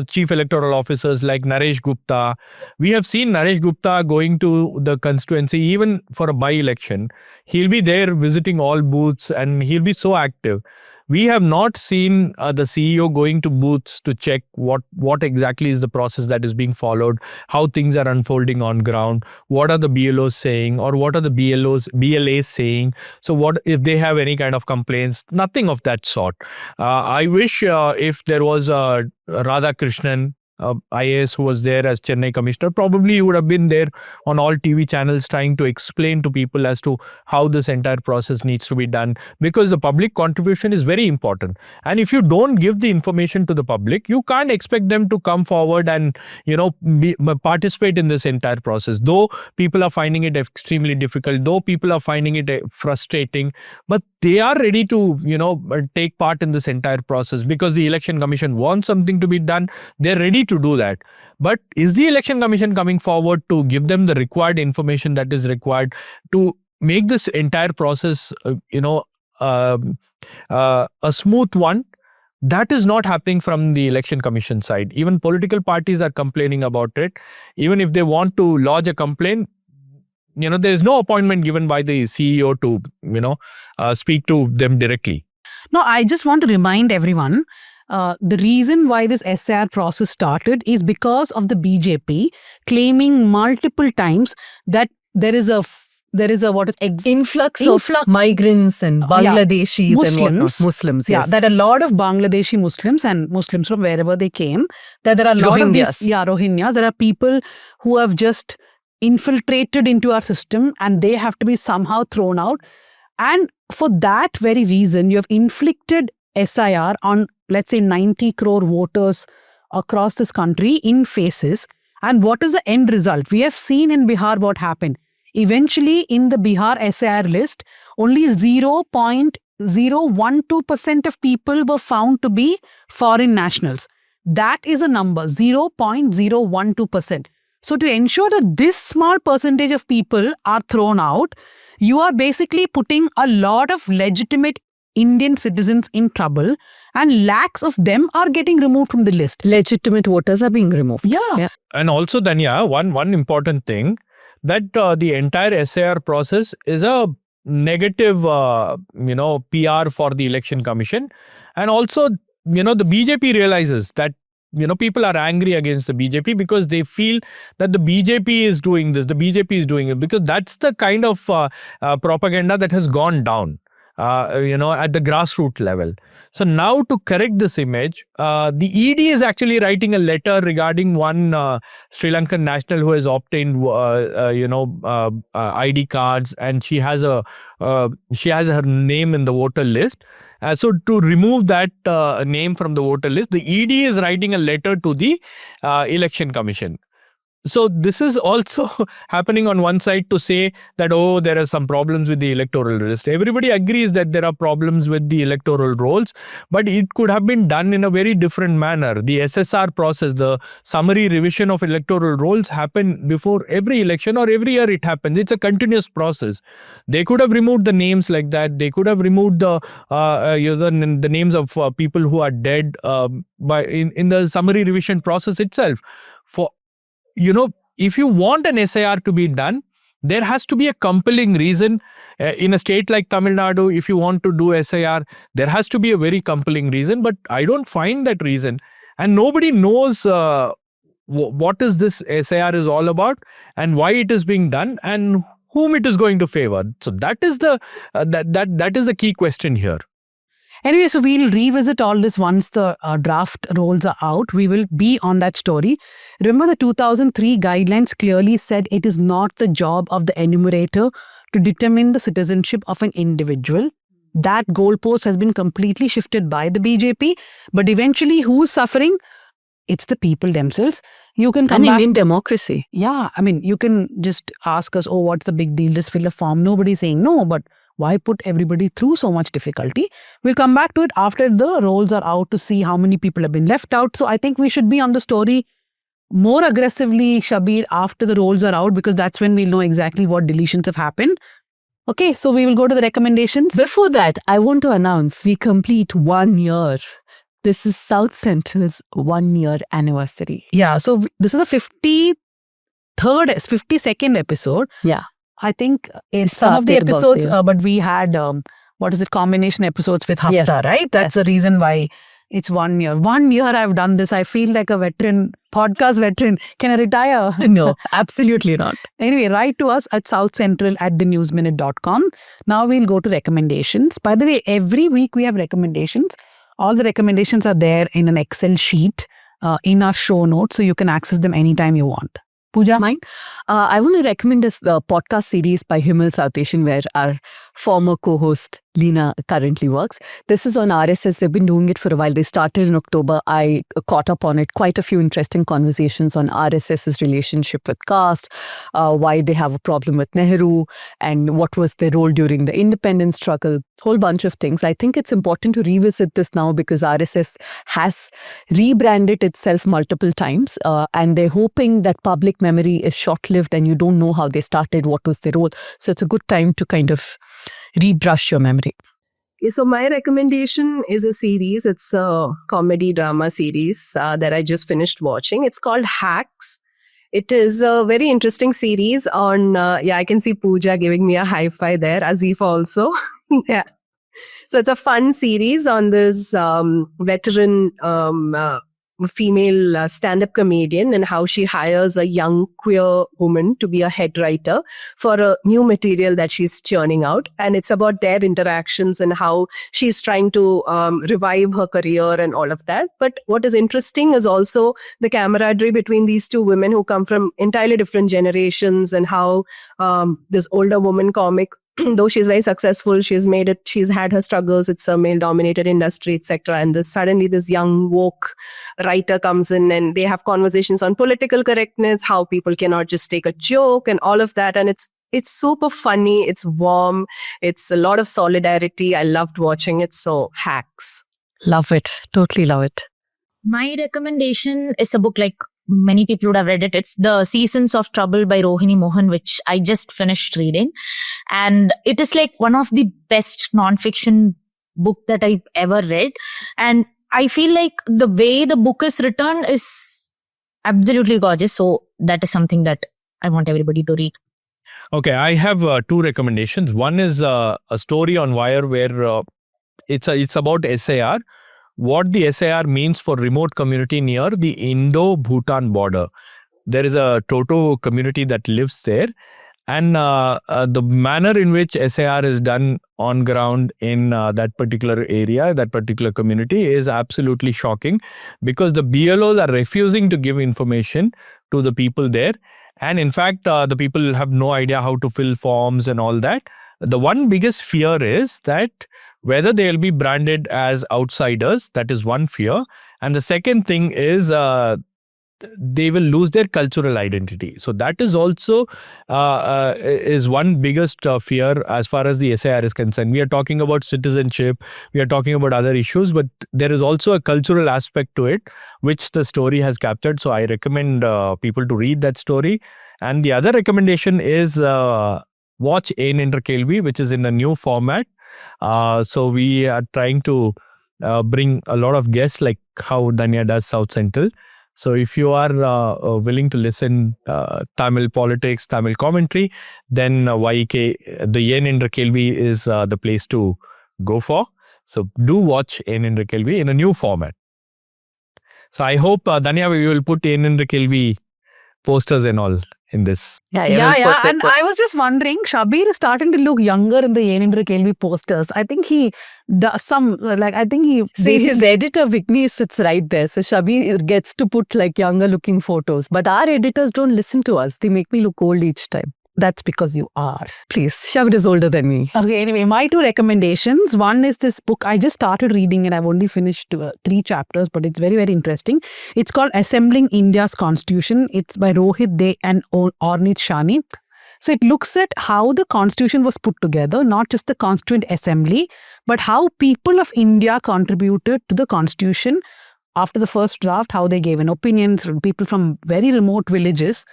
chief electoral officers like Naresh Gupta, we have seen Naresh Gupta going to the constituency, even for a by-election. He'll be there visiting all booths and he'll be so active. We have not seen the CEO going to booths to check what exactly is the process that is being followed, how things are unfolding on ground, what are the BLOs saying, or what are the BLAs saying. So what if they have any kind of complaints? Nothing of that sort. I wish if there was Radha Krishnan, IAS, who was there as Chennai commissioner, probably he would have been there on all TV channels trying to explain to people as to how this entire process needs to be done, because the public contribution is very important. And if you don't give the information to the public, you can't expect them to come forward and participate in this entire process. Though people are finding it extremely difficult, though people are finding it frustrating, but they are ready to take part in this entire process because the election commission wants something to be done. They're ready to do that. But is the election commission coming forward to give them the required information that is required to make this entire process a smooth one? That is not happening from the election commission side. Even political parties are complaining about it. Even if they want to lodge a complaint, there is no appointment given by the CEO to speak to them directly. No, I just want to remind everyone, the reason why this SIR process started is because of the BJP claiming multiple times that there is a influx of migrants and Bangladeshis and whatnot, Muslims. Yeah, Yes. that a lot of Bangladeshi Muslims and Muslims from wherever they came, that there are a lot of these, Rohingyas. There are people who have just infiltrated into our system and they have to be somehow thrown out. And for that very reason, you have inflicted SIR on, let's say, 90 crore voters across this country in phases. And what is the end result? We have seen in Bihar what happened. Eventually, in the Bihar SIR list, only 0.012% of people were found to be foreign nationals. That is a number, 0.012%. So to ensure that this small percentage of people are thrown out, you are basically putting a lot of legitimate Indian citizens in trouble, and lakhs of them are getting removed from the list. Legitimate voters are being removed. Yeah. And also, Dhanya, one important thing, that the entire SIR process is a negative, PR for the election commission. And also, the BJP realizes that people are angry against the BJP because they feel that the BJP is doing this, the BJP is doing it, because that's the kind of propaganda that has gone down, at the grassroots level. So now to correct this image, the ED is actually writing a letter regarding one Sri Lankan national who has obtained, ID cards, and she has her name in the voter list. So to remove that name from the voter list, the ED is writing a letter to the election commission. So this is also happening on one side to say that, oh, there are some problems with the electoral list. Everybody agrees that there are problems with the electoral rolls, but it could have been done in a very different manner. The SSR process, the summary revision of electoral rolls, happen before every election, or every year it happens. It's a continuous process. They could have removed the names like that. They could have removed the names of people who are dead in the summary revision process itself. If you want an SIR to be done, there has to be a compelling reason. In a state like Tamil Nadu, if you want to do SIR, there has to be a very compelling reason, but I don't find that reason. And nobody knows what is this SIR is all about and why it is being done and whom it is going to favor. So that is that is the key question here. Anyway, so we'll revisit all this once the draft rolls are out. We will be on that story. Remember, the 2003 guidelines clearly said it is not the job of the enumerator to determine the citizenship of an individual. That goalpost has been completely shifted by the BJP. But eventually, who's suffering? It's the people themselves. You can come back. In democracy. Yeah, I mean, you can just ask us, oh, what's the big deal? Just fill a form. Nobody's saying no, but why put everybody through so much difficulty? We'll come back to it after the rolls are out to see how many people have been left out. So I think we should be on the story more aggressively, Shabbir, after the rolls are out, because that's when we'll know exactly what deletions have happened. Okay, so we will go to the recommendations. Before that, I want to announce we complete 1 year. This is South Central's 1 year anniversary. Yeah, so this is the 52nd episode. Yeah. I think in some of the episodes, but we had, combination episodes with Hafta, Yes. right? That's the reason why it's 1 year. 1 year I've done this. I feel like a veteran, podcast veteran. Can I retire? No, absolutely not. Anyway, write to us at southcentral@thenewsminute.com. Now we'll go to recommendations. By the way, every week we have recommendations. All the recommendations are there in an Excel sheet in our show notes, so you can access them anytime you want. Pooja? Mine? I want to recommend us the podcast series by Himal South Asian, where our former co-host Leena currently works. This is on RSS. They've been doing it for a while. They started in October. I caught up on it. Quite a few interesting conversations on RSS's relationship with caste, why they have a problem with Nehru, and what was their role during the independence struggle. Whole bunch of things. I think it's important to revisit this now because RSS has rebranded itself multiple times, and they're hoping that public memory is short-lived and you don't know how they started, what was their role. So it's a good time to kind of rebrush your memory. So my recommendation is a series. It's a comedy drama series that I just finished watching. It's called Hacks. It is a very interesting series on, I can see Pooja giving me a high five there. Azeefa also. Yeah. So it's a fun series on this veteran female stand-up comedian and how she hires a young queer woman to be a head writer for a new material that she's churning out. And it's about their interactions and how she's trying to revive her career and all of that. But what is interesting is also the camaraderie between these two women who come from entirely different generations, and how this older woman comic, though she's very successful, she's made it, she's had her struggles, it's a male-dominated industry, etc. And suddenly this young woke writer comes in and they have conversations on political correctness, how people cannot just take a joke and all of that. And it's super funny, it's warm, it's a lot of solidarity. I loved watching it. So Hacks. Love it. Totally love it. My recommendation is a book like many people would have read it. It's The Seasons of Trouble by Rohini Mohan, which I just finished reading. And it is like one of the best nonfiction book that I've ever read. And I feel like the way the book is written is absolutely gorgeous. So that is something that I want everybody to read. Okay, I have two recommendations. One is a story on Wire where it's about SIR. What the SIR means for remote community near the Indo-Bhutan border. There is a Toto community that lives there, and the manner in which SIR is done on ground in that particular area, that particular community, is absolutely shocking because the BLOs are refusing to give information to the people there, and in fact the people have no idea how to fill forms and all that. The one biggest fear is that whether they'll be branded as outsiders, that is one fear. And the second thing is they will lose their cultural identity. So that is also is one biggest fear as far as the SIR is concerned. We are talking about citizenship, we are talking about other issues, but there is also a cultural aspect to it, which the story has captured. So I recommend people to read that story. And the other recommendation is watch Ein Endra Kelvi, which is in a new format. So we are trying to bring a lot of guests like how Dhanya does South Central. So if you are willing to listen Tamil politics, Tamil commentary, then YK, the Ein Endra Kelvi is the place to go for. So do watch Ein Endra Kelvi in a new format. So I hope, Dhanya, we will put Ein Endra Kelvi posters and all in this. Yeah. And I was just wondering, Shabbir is starting to look younger in the Ein Endra Kelvi posters. I think he does some, See, his editor Vignesh sits right there. So Shabbir gets to put like younger looking photos. But our editors don't listen to us. They make me look old each time. That's because you are. Please, Shabbir is older than me. Okay, anyway, my two recommendations. One is this book. I just started reading it. I've only finished 3 chapters, but it's very, very interesting. It's called Assembling India's Constitution. It's by Rohit De and Ornit Shani. So it looks at how the constitution was put together, not just the Constituent Assembly, but how people of India contributed to the constitution after the first draft, how they gave an opinion, people from very remote villages.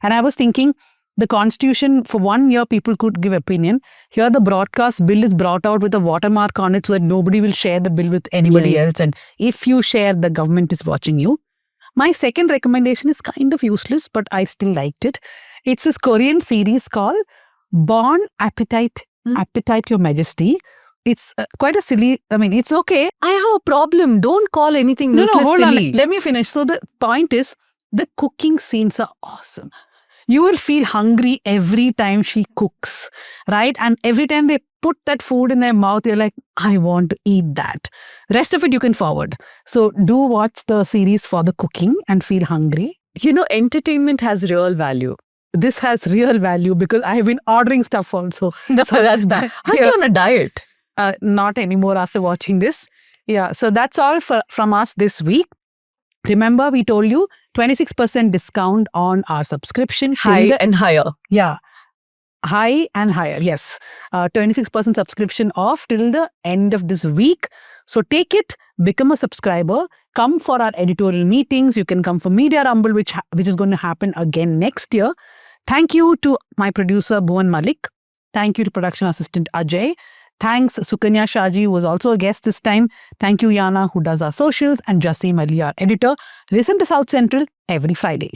And I was thinking, the constitution, for 1 year, people could give opinion. Here, the broadcast bill is brought out with a watermark on it so that nobody will share the bill with anybody else. And if you share, the government is watching you. My second recommendation is kind of useless, but I still liked it. It's this Korean series called Born Appetite, Appetite Your Majesty. It's quite a silly, it's okay. I have a problem. Don't call anything useless hold silly. on. Let me finish. So the point is, the cooking scenes are awesome. You will feel hungry every time she cooks, right? And every time they put that food in their mouth, you're like, I want to eat that. The rest of it you can forward. So do watch the series for the cooking and feel hungry. You know, entertainment has real value. This has real value because I have been ordering stuff also. So that's bad. Aren't you on a diet? Not anymore after watching this. Yeah, so that's all from us this week. Remember, we told you 26% discount on our subscription. High and higher. Yeah. High and higher. Yes. 26% subscription off till the end of this week. So take it, become a subscriber, come for our editorial meetings. You can come for Media Rumble, which is going to happen again next year. Thank you to my producer, Bhuvan Malik. Thank you to production assistant, Ajay. Thanks, Sukanya Shaji, who was also a guest this time. Thank you, Yana, who does our socials, and Jasim Ali, our editor. Listen to South Central every Friday.